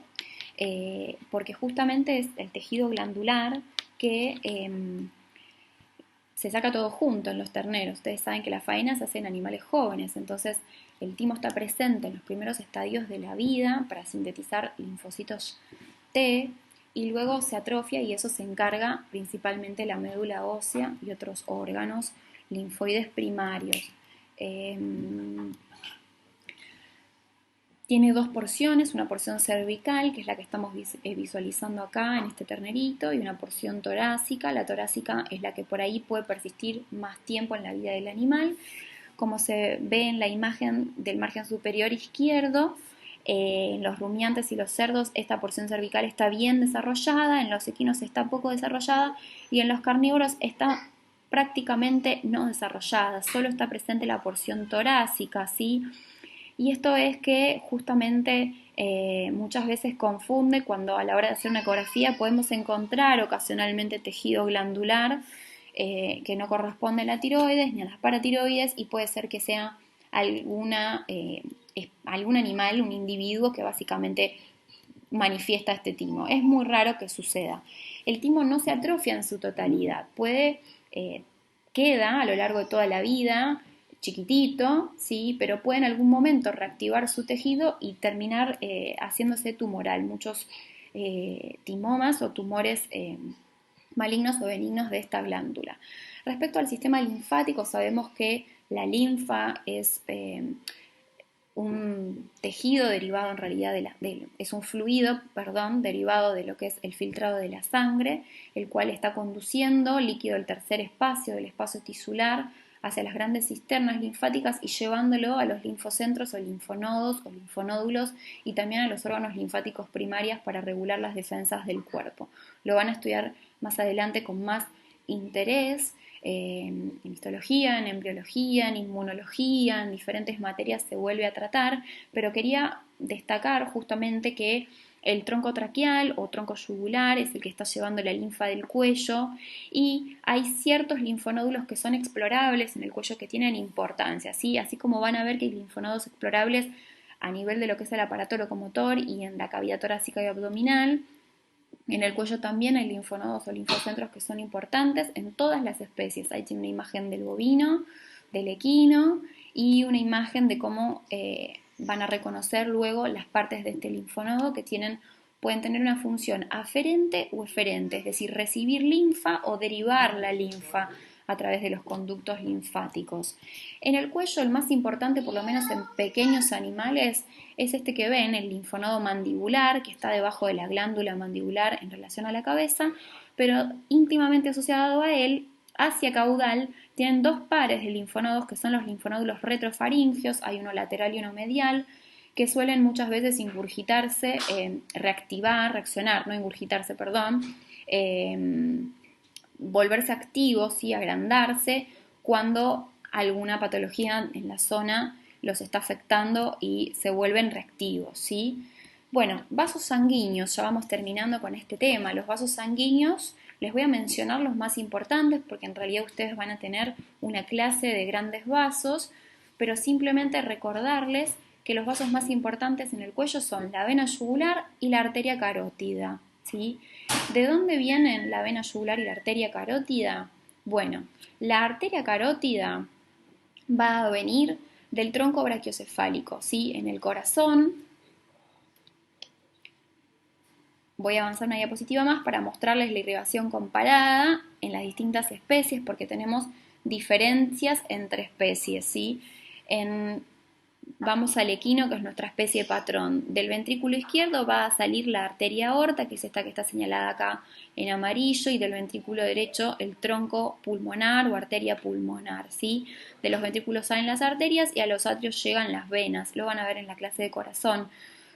porque justamente es el tejido glandular que se saca todo junto en los terneros. Ustedes saben que las faenas se hacen en animales jóvenes, entonces el timo está presente en los primeros estadios de la vida para sintetizar linfocitos T y luego se atrofia y eso se encarga principalmente la médula ósea y otros órganos linfoides primarios. Tiene 2 porciones, una porción cervical, que es la que estamos visualizando acá en este ternerito, y una porción torácica. La torácica es la que por ahí puede persistir más tiempo en la vida del animal. Como se ve en la imagen del margen superior izquierdo, en los rumiantes y los cerdos esta porción cervical está bien desarrollada, en los equinos está poco desarrollada y en los carnívoros está prácticamente no desarrollada, solo está presente la porción torácica, ¿sí? Y esto es que justamente muchas veces confunde cuando a la hora de hacer una ecografía podemos encontrar ocasionalmente tejido glandular que no corresponde a la tiroides ni a las paratiroides y puede ser que sea algún animal, un individuo que básicamente manifiesta este timo. Es muy raro que suceda. El timo no se atrofia en su totalidad, queda a lo largo de toda la vida chiquitito, ¿sí? Pero puede en algún momento reactivar su tejido y terminar haciéndose tumoral. Muchos timomas o tumores malignos o benignos de esta glándula. Respecto al sistema linfático, sabemos que la linfa es un tejido derivado en realidad es un fluido, perdón, derivado de lo que es el filtrado de la sangre, el cual está conduciendo líquido del tercer espacio, del espacio tisular, hacia las grandes cisternas linfáticas y llevándolo a los linfocentros o linfonodos o linfonódulos y también a los órganos linfáticos primarios para regular las defensas del cuerpo. Lo van a estudiar más adelante con más interés. En histología, en embriología, en inmunología, en diferentes materias se vuelve a tratar, pero quería destacar justamente que el tronco traqueal o tronco yugular es el que está llevando la linfa del cuello y hay ciertos linfonódulos que son explorables en el cuello que tienen importancia, ¿sí? Así como van a ver que hay linfonodos explorables a nivel de lo que es el aparato locomotor y en la cavidad torácica y abdominal. En el cuello también hay linfonodos o linfocentros que son importantes en todas las especies. Ahí tiene una imagen del bovino, del equino y una imagen de cómo van a reconocer luego las partes de este linfonodo que pueden tener una función aferente o eferente, es decir, recibir linfa o derivar la linfa a través de los conductos linfáticos. En el cuello, el más importante, por lo menos en pequeños animales, es este que ven, el linfonodo mandibular, que está debajo de la glándula mandibular en relación a la cabeza, pero íntimamente asociado a él, hacia caudal, tienen dos pares de linfonodos que son los linfonódulos retrofaringios, hay uno lateral y uno medial, que suelen muchas veces ingurgitarse, reaccionar, no ingurgitarse, perdón, volverse activos, ¿sí? Agrandarse cuando alguna patología en la zona los está afectando y se vuelven reactivos, ¿sí? Bueno, vasos sanguíneos, ya vamos terminando con este tema. Los vasos sanguíneos, les voy a mencionar los más importantes porque en realidad ustedes van a tener una clase de grandes vasos, pero simplemente recordarles que los vasos más importantes en el cuello son la vena yugular y la arteria carótida, ¿sí? ¿De dónde vienen la vena yugular y la arteria carótida? Bueno, la arteria carótida va a venir del tronco brachiocefálico, ¿sí? En el corazón. Voy a avanzar una diapositiva más para mostrarles la irrigación comparada en las distintas especies porque tenemos diferencias entre especies, ¿sí? Vamos al equino, que es nuestra especie patrón. Del ventrículo izquierdo va a salir la arteria aorta, que es esta que está señalada acá en amarillo, y del ventrículo derecho el tronco pulmonar o arteria pulmonar, ¿sí? De los ventrículos salen las arterias y a los atrios llegan las venas. Lo van a ver en la clase de corazón.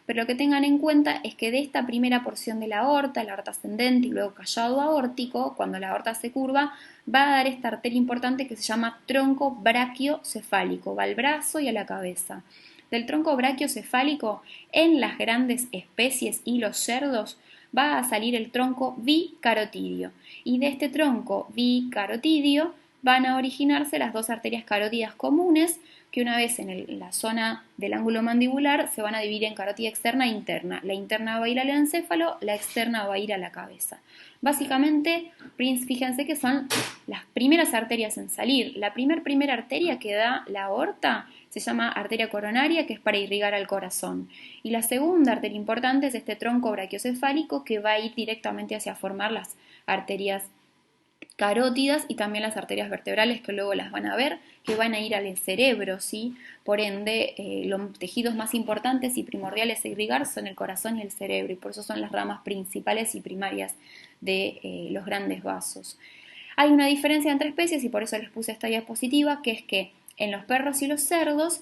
Pero lo que tengan en cuenta es que de esta primera porción de la aorta ascendente y luego callado aórtico, cuando la aorta se curva, va a dar esta arteria importante que se llama tronco brachiocefálico, va al brazo y a la cabeza. Del tronco brachiocefálico, en las grandes especies y los cerdos, va a salir el tronco bicarotidio. Y de este tronco bicarotidio van a originarse las dos arterias carótidas comunes, que una vez en la zona del ángulo mandibular se van a dividir en carótida externa e interna. La interna va a ir al encéfalo, la externa va a ir a la cabeza. Básicamente, fíjense que son las primeras arterias en salir. La primera arteria que da la aorta se llama arteria coronaria, que es para irrigar al corazón. Y la segunda arteria importante es este tronco brachiocefálico que va a ir directamente hacia formar las arterias carótidas y también las arterias vertebrales que luego las van a ver, que van a ir al cerebro, ¿sí? Por ende, los tejidos más importantes y primordiales a irrigar son el corazón y el cerebro, y por eso son las ramas principales y primarias de los grandes vasos. Hay una diferencia entre especies y por eso les puse esta diapositiva, que es que en los perros y los cerdos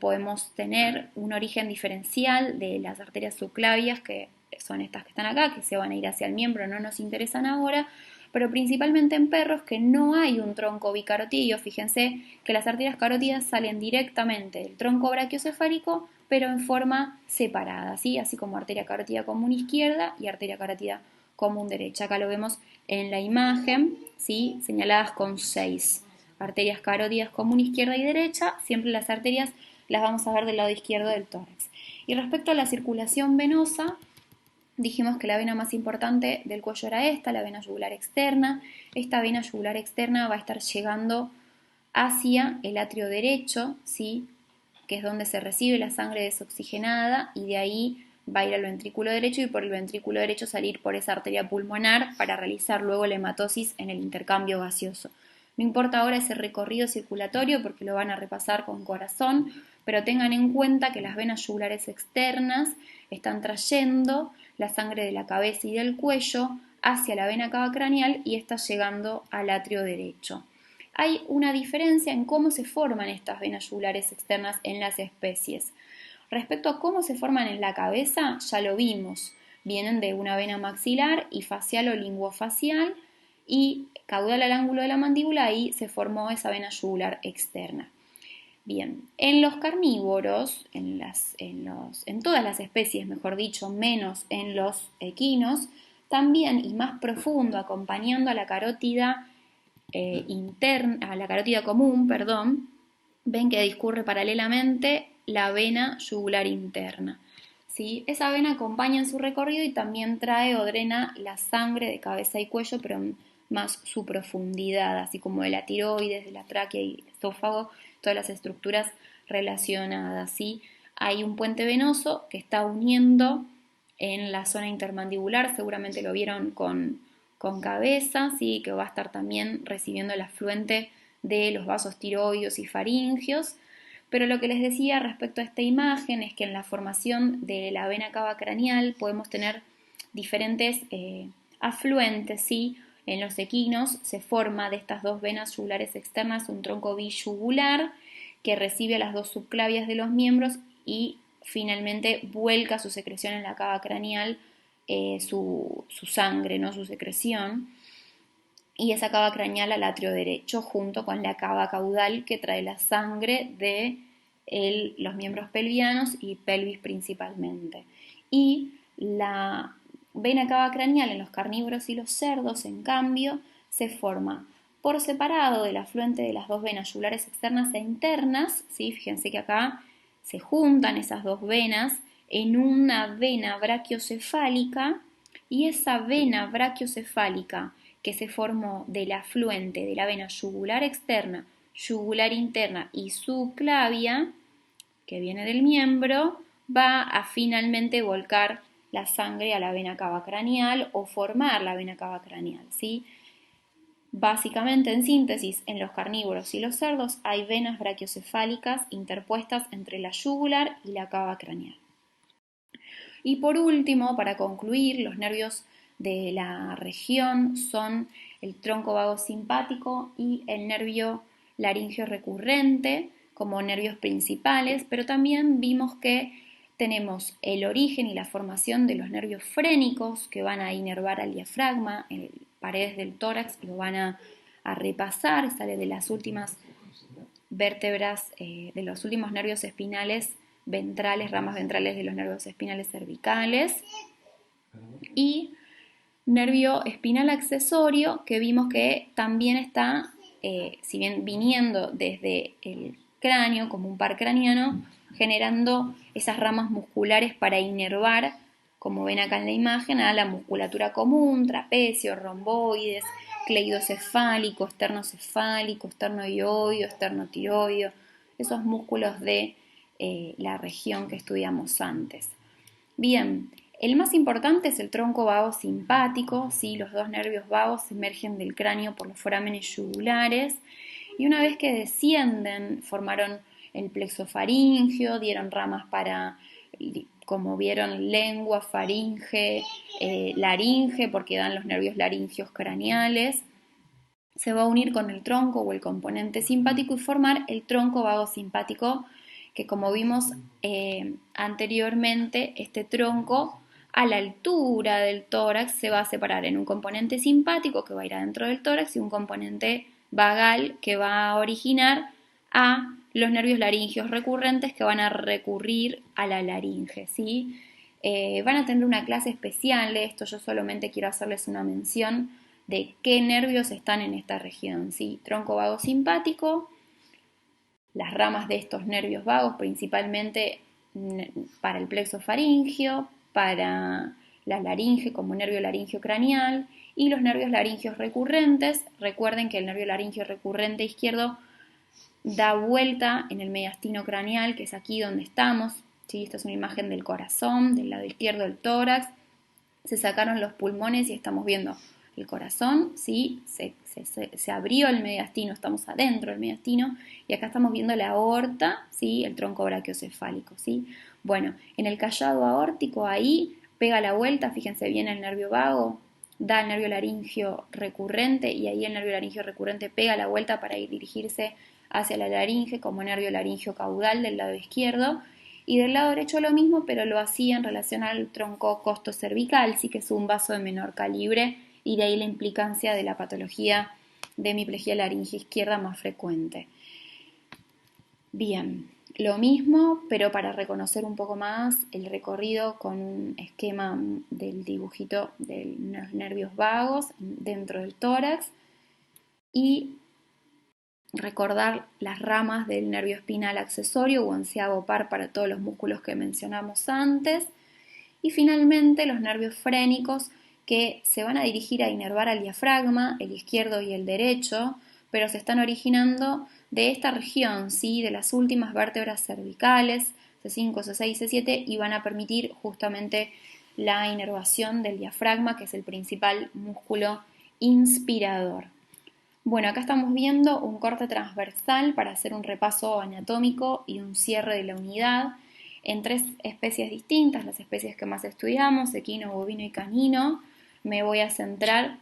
podemos tener un origen diferencial de las arterias subclavias, que son estas que están acá, que se van a ir hacia el miembro, no nos interesan ahora, pero principalmente en perros que no hay un tronco bicarotídeo. Fíjense que las arterias carótidas salen directamente del tronco brachiocefálico, pero en forma separada, ¿sí? Así como arteria carótida común izquierda y arteria carótida común derecha. Acá lo vemos en la imagen, ¿sí? Señaladas con 6 arterias carótidas común izquierda y derecha. Siempre las arterias las vamos a ver del lado izquierdo del tórax. Y respecto a la circulación venosa, dijimos que la vena más importante del cuello era esta, la vena yugular externa. Esta vena yugular externa va a estar llegando hacia el atrio derecho, ¿sí? Que es donde se recibe la sangre desoxigenada, y de ahí va a ir al ventrículo derecho y por el ventrículo derecho salir por esa arteria pulmonar para realizar luego la hematosis en el intercambio gaseoso. No importa ahora ese recorrido circulatorio porque lo van a repasar con corazón, pero tengan en cuenta que las venas yugulares externas están trayendo la sangre de la cabeza y del cuello hacia la vena cava craneal y está llegando al atrio derecho. Hay una diferencia en cómo se forman estas venas yugulares externas en las especies. Respecto a cómo se forman en la cabeza, ya lo vimos. Vienen de una vena maxilar y facial o linguofacial, y caudal al ángulo de la mandíbula, ahí se formó esa vena yugular externa. Bien, en los carnívoros, en todas las especies, mejor dicho, menos en los equinos, también y más profundo, acompañando a la carótida interna, a la carótida común, perdón, ven que discurre paralelamente la vena yugular interna. ¿Sí? Esa vena acompaña en su recorrido y también trae o drena la sangre de cabeza y cuello, pero más su profundidad, así como de la tiroides, de la tráquea y esófago, todas las estructuras relacionadas, ¿sí? Hay un puente venoso que está uniendo en la zona intermandibular, seguramente lo vieron con cabeza, ¿sí? Que va a estar también recibiendo el afluente de los vasos tiroides y faringios. Pero lo que les decía respecto a esta imagen es que en la formación de la vena cava craneal podemos tener diferentes afluentes, ¿sí? En los equinos se forma de estas dos venas yugulares externas un tronco biyugular que recibe a las dos subclavias de los miembros y finalmente vuelca su secreción en la cava craneal, su sangre, ¿no? Su secreción, y esa cava craneal al atrio derecho junto con la cava caudal que trae la sangre de los miembros pelvianos y pelvis principalmente. Y la vena cava craneal en los carnívoros y los cerdos, en cambio, se forma por separado del afluente de las dos venas yugulares externas e internas, ¿sí? Fíjense que acá se juntan esas dos venas en una vena brachiocefálica, y esa vena brachiocefálica que se formó del afluente de la vena yugular externa, yugular interna y subclavia, que viene del miembro, va a finalmente volcar la sangre a la vena cava craneal o formar la vena cava craneal, ¿sí? Básicamente, en síntesis, en los carnívoros y los cerdos hay venas brachiocefálicas interpuestas entre la yugular y la cava craneal. Y por último, para concluir, los nervios de la región son el tronco vago simpático y el nervio laringio recurrente como nervios principales, pero también vimos que tenemos el origen y la formación de los nervios frénicos que van a inervar al diafragma, en paredes del tórax, lo van a repasar, sale de las últimas vértebras, de los últimos nervios espinales ventrales, ramas ventrales de los nervios espinales cervicales, y nervio espinal accesorio que vimos que también está, si bien viniendo desde el cráneo como un par craneano, generando esas ramas musculares para inervar, como ven acá en la imagen, a la musculatura común, trapecio, romboides, cleidocefálico, esternocefálico, esternoioideo, esternotiroideo, esos músculos de la región que estudiamos antes. Bien, el más importante es el tronco vago simpático, ¿sí? Los dos nervios vagos emergen del cráneo por los forámenes yugulares y una vez que descienden formaron el plexo faríngeo, dieron ramas para, como vieron, lengua, faringe, laringe, porque dan los nervios laringios craneales. Se va a unir con el tronco o el componente simpático y formar el tronco vago simpático, que como vimos anteriormente, este tronco a la altura del tórax se va a separar en un componente simpático que va a ir adentro del tórax y un componente vagal que va a originar a los nervios laringeos recurrentes que van a recurrir a la laringe, ¿sí? Van a tener una clase especial de esto, yo solamente quiero hacerles una mención de qué nervios están en esta región, ¿sí? Tronco vago simpático, las ramas de estos nervios vagos, principalmente para el plexo faríngeo, para la laringe como nervio laringio craneal y los nervios laringeos recurrentes. Recuerden que el nervio laringio recurrente izquierdo da vuelta en el mediastino craneal, que es aquí donde estamos. ¿Sí? Esta es una imagen del corazón, del lado izquierdo del tórax. Se sacaron los pulmones y estamos viendo el corazón, ¿sí? Se abrió el mediastino, estamos adentro del mediastino, y acá estamos viendo la aorta, ¿sí? El tronco brachiocefálico, ¿sí? Bueno, en el callado aórtico ahí pega la vuelta, fíjense bien el nervio vago, da el nervio laringio recurrente y ahí el nervio laringio recurrente pega la vuelta para ir dirigirse hacia la laringe como nervio laringio caudal del lado izquierdo. Y del lado derecho lo mismo, pero lo hacía en relación al tronco costocervical, sí que es un vaso de menor calibre y de ahí la implicancia de la patología de hemiplegia laringe izquierda más frecuente. Bien, lo mismo, pero para reconocer un poco más el recorrido con un esquema del dibujito de los nervios vagos dentro del tórax y recordar las ramas del nervio espinal accesorio o onceavo par para todos los músculos que mencionamos antes. Y finalmente los nervios frénicos que se van a dirigir a inervar al diafragma, el izquierdo y el derecho, pero se están originando de esta región, ¿sí? De las últimas vértebras cervicales, C5, C6, C7, y van a permitir justamente la inervación del diafragma, que es el principal músculo inspirador. Bueno, acá estamos viendo un corte transversal para hacer un repaso anatómico y un cierre de la unidad en tres especies distintas, las especies que más estudiamos, equino, bovino y canino. Me voy a centrar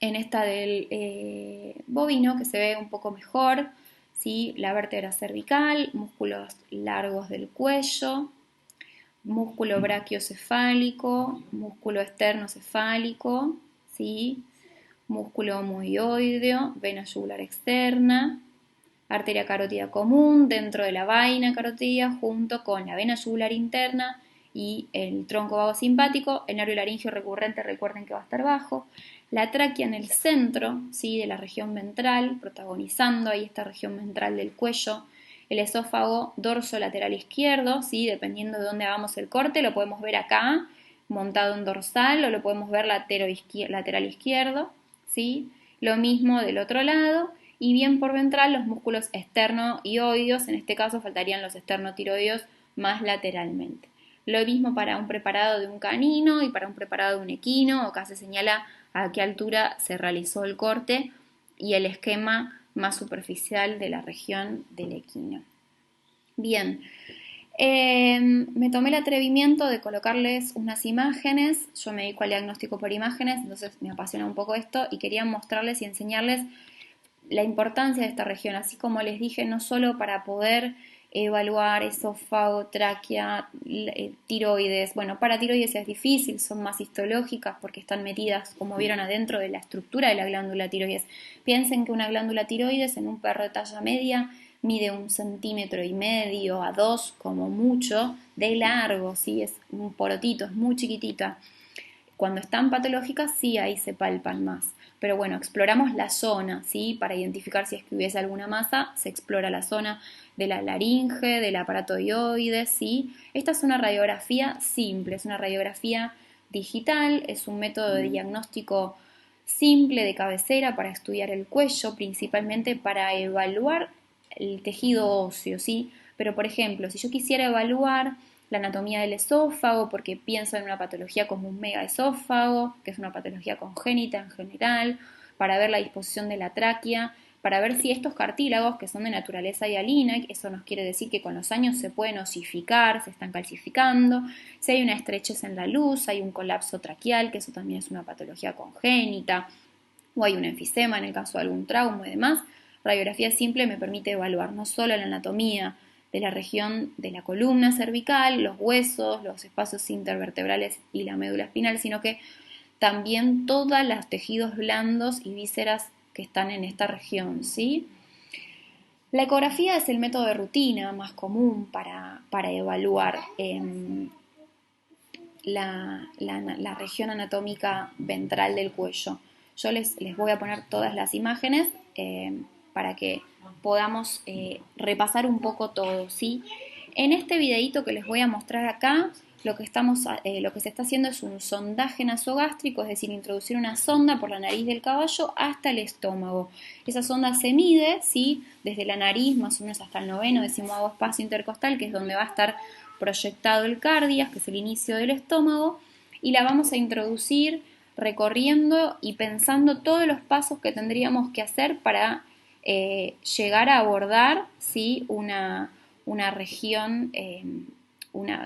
en esta del bovino, que se ve un poco mejor, ¿sí? La vértebra cervical, músculos largos del cuello, músculo brachiocefálico, músculo esternocefálico, ¿sí? Músculo omoioideo, vena yugular externa, arteria carótida común dentro de la vaina carótida junto con la vena yugular interna y el tronco vago simpático, el nervio laringio recurrente, recuerden que va a estar bajo, la tráquea en el centro, ¿sí? De la región ventral, protagonizando ahí esta región ventral del cuello, el esófago dorso lateral izquierdo, ¿sí? Dependiendo de dónde hagamos el corte, lo podemos ver acá, montado en dorsal, o lo podemos ver lateral izquierdo, ¿sí? Lo mismo del otro lado, y bien por ventral los músculos esternoioideos, en este caso faltarían los esternotiroideos más lateralmente. Lo mismo para un preparado de un canino y para un preparado de un equino, acá se señala a qué altura se realizó el corte y el esquema más superficial de la región del equino. Bien, me tomé el atrevimiento de colocarles unas imágenes, yo me dedico al diagnóstico por imágenes, entonces me apasiona un poco esto y quería mostrarles y enseñarles la importancia de esta región, así como les dije, no solo para poder evaluar esófago, tráquea, tiroides. Bueno, para tiroides es difícil, son más histológicas porque están metidas, como vieron, adentro de la estructura de la glándula tiroides. Piensen que una glándula tiroides en un perro de talla media mide 1,5 centímetros a 2 como mucho de largo, ¿sí? Es un porotito, es muy chiquitita. Cuando están patológicas, sí, ahí se palpan más. Pero bueno, exploramos la zona, ¿sí? Para identificar si es que hubiese alguna masa, se explora la zona de la laringe, del aparato dioides, ¿sí? Esta es una radiografía simple, es una radiografía digital, es un método de diagnóstico simple de cabecera para estudiar el cuello, principalmente para evaluar el tejido óseo, ¿sí? Pero por ejemplo, si yo quisiera evaluar la anatomía del esófago, porque pienso en una patología como un megaesófago, que es una patología congénita en general, para ver la disposición de la tráquea, para ver si estos cartílagos, que son de naturaleza hialina, eso nos quiere decir que con los años se pueden osificar, se están calcificando, si hay una estrechez en la luz, hay un colapso traqueal, que eso también es una patología congénita, o hay un enfisema en el caso de algún trauma y demás. Radiografía simple me permite evaluar no solo la anatomía de la región de la columna cervical, los huesos, los espacios intervertebrales y la médula espinal, sino que también todos los tejidos blandos y vísceras que están en esta región, ¿sí? La ecografía es el método de rutina más común para evaluar la región anatómica ventral del cuello. Yo les voy a poner todas las imágenes para que podamos repasar un poco todo, ¿sí? En este videito que les voy a mostrar acá, lo que se está haciendo es un sondaje nasogástrico, es decir, introducir una sonda por la nariz del caballo hasta el estómago. Esa sonda se mide, ¿sí? Desde la nariz más o menos hasta el 9º, 10º espacio intercostal, que es donde va a estar proyectado el cardias, que es el inicio del estómago, y la vamos a introducir recorriendo y pensando todos los pasos que tendríamos que hacer para llegar a abordar, ¿sí? una región,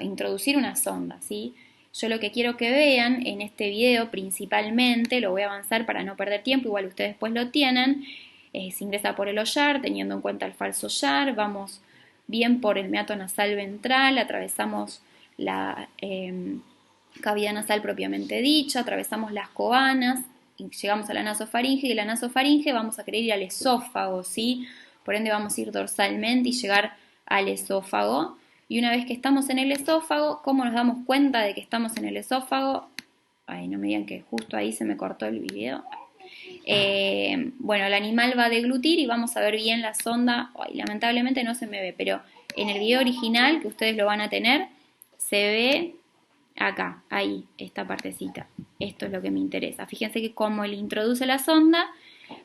introducir una sonda, ¿sí? Yo lo que quiero que vean en este video principalmente, lo voy a avanzar para no perder tiempo, igual ustedes después lo tienen, se ingresa por el hollar, teniendo en cuenta el falso hollar, vamos bien por el meato nasal ventral, atravesamos la cavidad nasal propiamente dicha, atravesamos las coanas, y llegamos a la nasofaringe, y de la nasofaringe vamos a querer ir al esófago, ¿sí? Por ende vamos a ir dorsalmente y llegar al esófago. Y una vez que estamos en el esófago, ¿cómo nos damos cuenta de que estamos en el esófago? Ay, no me digan que justo ahí se me cortó el video. Bueno, el animal va a deglutir y vamos a ver bien la sonda. Ay, lamentablemente no se me ve, pero en el video original, que ustedes lo van a tener, se ve acá, ahí, esta partecita. Esto es lo que me interesa. Fíjense que como él introduce la sonda,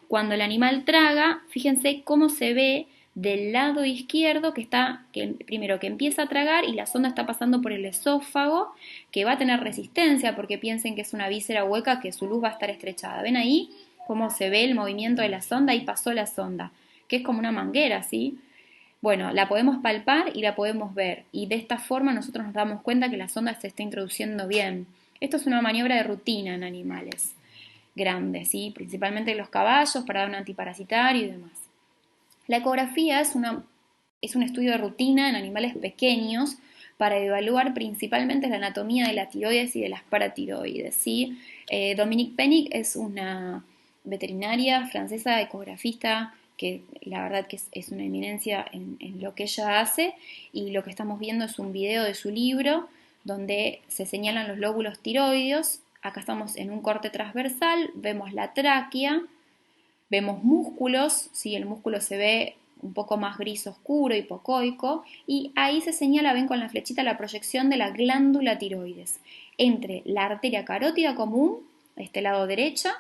cuando el animal traga, fíjense cómo se ve del lado izquierdo primero que empieza a tragar y la sonda está pasando por el esófago, que va a tener resistencia porque piensen que es una víscera hueca que su luz va a estar estrechada. ¿Ven ahí cómo se ve el movimiento de la sonda? Y pasó la sonda, que es como una manguera, ¿sí? Bueno, la podemos palpar y la podemos ver, y de esta forma nosotros nos damos cuenta que la sonda se está introduciendo bien. Esto es una maniobra de rutina en animales grandes, ¿sí? Principalmente en los caballos para dar un antiparasitario y demás. La ecografía es un estudio de rutina en animales pequeños para evaluar principalmente la anatomía de la tiroides y de las paratiroides, ¿sí? Dominique Pennick es una veterinaria francesa ecografista que la verdad que es una eminencia en lo que ella hace, y lo que estamos viendo es un video de su libro donde se señalan los lóbulos tiroideos. Acá estamos en un corte transversal, vemos la tráquea, vemos músculos, ¿sí? El músculo se ve un poco más gris oscuro, hipocoico, y ahí se señala, ven con la flechita, la proyección de la glándula tiroides entre la arteria carótida común, este lado derecha.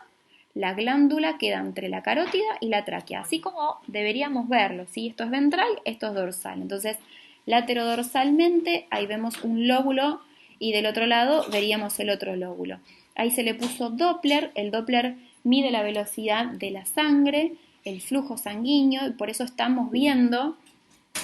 La glándula queda entre la carótida y la tráquea, así como deberíamos verlo, ¿sí? Esto es ventral, esto es dorsal. Entonces, laterodorsalmente, ahí vemos un lóbulo y del otro lado veríamos el otro lóbulo. Ahí se le puso Doppler, el Doppler mide la velocidad de la sangre, el flujo sanguíneo, y por eso estamos viendo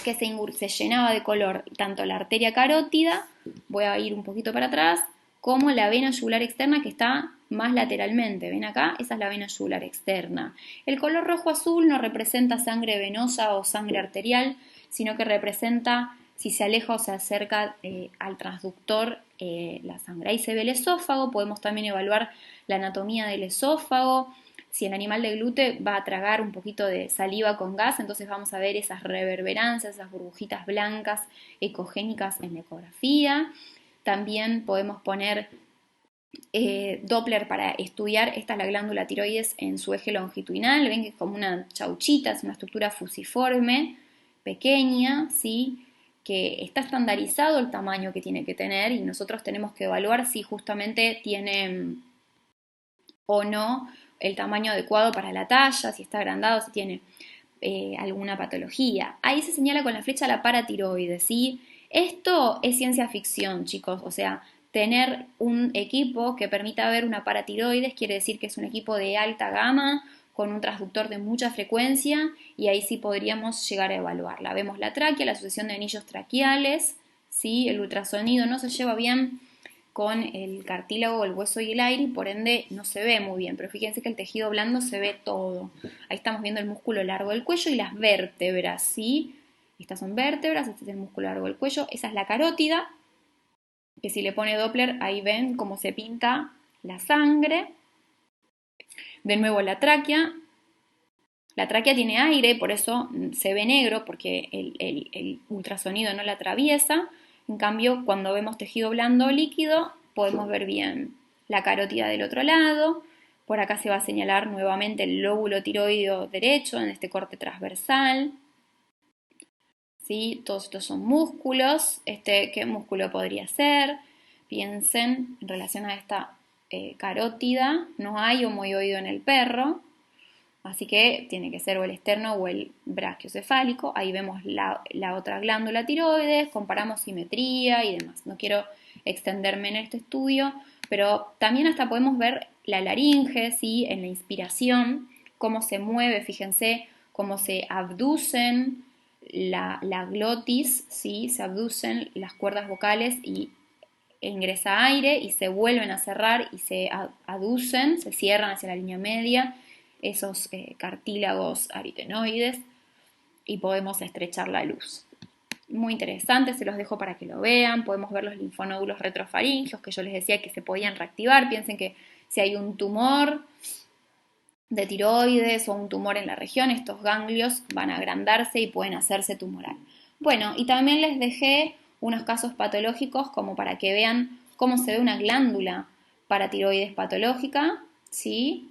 que se llenaba de color tanto la arteria carótida, voy a ir un poquito para atrás, como la vena yugular externa, que está más lateralmente. ¿Ven acá? Esa es la vena yugular externa. El color rojo-azul no representa sangre venosa o sangre arterial, sino que representa si se aleja o se acerca al transductor la sangre. Ahí se ve el esófago, podemos también evaluar la anatomía del esófago. Si el animal deglute va a tragar un poquito de saliva con gas, entonces vamos a ver esas reverberancias, esas burbujitas blancas ecogénicas en la ecografía. También podemos poner Doppler para estudiar, esta es la glándula tiroides en su eje longitudinal, ven que es como una chauchita, es una estructura fusiforme, pequeña, ¿sí? Que está estandarizado el tamaño que tiene que tener, y nosotros tenemos que evaluar si justamente tiene o no el tamaño adecuado para la talla, si está agrandado, si tiene alguna patología. Ahí se señala con la flecha la paratiroides, ¿sí? Esto es ciencia ficción, chicos, o sea, tener un equipo que permita ver una paratiroides quiere decir que es un equipo de alta gama, con un transductor de mucha frecuencia, y ahí sí podríamos llegar a evaluarla. Vemos la tráquea, la sucesión de anillos traqueales, ¿sí? El ultrasonido no se lleva bien con el cartílago, el hueso y el aire, y por ende no se ve muy bien, pero fíjense que el tejido blando se ve todo. Ahí estamos viendo el músculo largo del cuello y las vértebras, ¿sí? Estas son vértebras, este es el músculo largo del cuello, esa es la carótida, que si le pone Doppler ahí ven cómo se pinta la sangre. De nuevo la tráquea tiene aire, por eso se ve negro, porque el ultrasonido no la atraviesa. En cambio, cuando vemos tejido blando o líquido, podemos ver bien la carótida del otro lado. Por acá se va a señalar nuevamente el lóbulo tiroideo derecho en este corte transversal. ¿Sí? Todos estos son músculos. ¿Qué músculo podría ser? Piensen en relación a esta carótida. No hay homoioide en el perro. Así que tiene que ser o el externo o el brachiocefálico. Ahí vemos la otra glándula tiroides, comparamos simetría y demás. No quiero extenderme en este estudio, pero también hasta podemos ver la laringe, ¿sí? En la inspiración, cómo se mueve, fíjense cómo se abducen la glotis, ¿sí? Se abducen las cuerdas vocales y ingresa aire y se vuelven a cerrar y se aducen, se cierran hacia la línea media esos cartílagos aritenoides y podemos estrechar la luz. Muy interesante, se los dejo para que lo vean. Podemos ver los linfonódulos retrofaringeos que yo les decía que se podían reactivar. Piensen que si hay un tumor de tiroides o un tumor en la región, estos ganglios van a agrandarse y pueden hacerse tumoral. Bueno, y también les dejé unos casos patológicos como para que vean cómo se ve una glándula paratiroides patológica, ¿sí?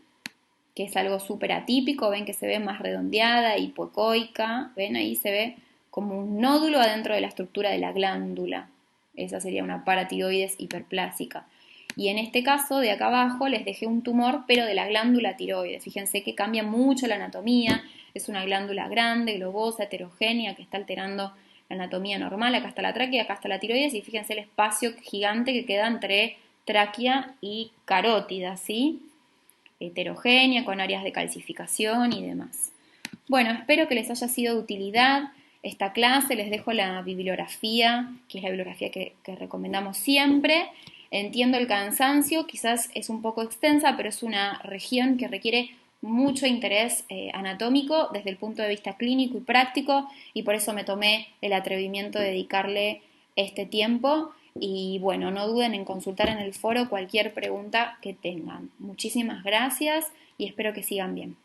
Que es algo súper atípico, ven que se ve más redondeada, hipoecoica, ven ahí se ve como un nódulo adentro de la estructura de la glándula. Esa sería una paratiroides hiperplásica. Y en este caso, de acá abajo, les dejé un tumor, pero de la glándula tiroides. Fíjense que cambia mucho la anatomía. Es una glándula grande, globosa, heterogénea, que está alterando la anatomía normal. Acá está la tráquea, acá está la tiroides. Y fíjense el espacio gigante que queda entre tráquea y carótida, ¿sí? Heterogénea, con áreas de calcificación y demás. Bueno, espero que les haya sido de utilidad esta clase. Les dejo la bibliografía, que es la bibliografía que recomendamos siempre. Entiendo el cansancio, quizás es un poco extensa, pero es una región que requiere mucho interés anatómico desde el punto de vista clínico y práctico, y por eso me tomé el atrevimiento de dedicarle este tiempo. Y bueno, no duden en consultar en el foro cualquier pregunta que tengan. Muchísimas gracias y espero que sigan bien.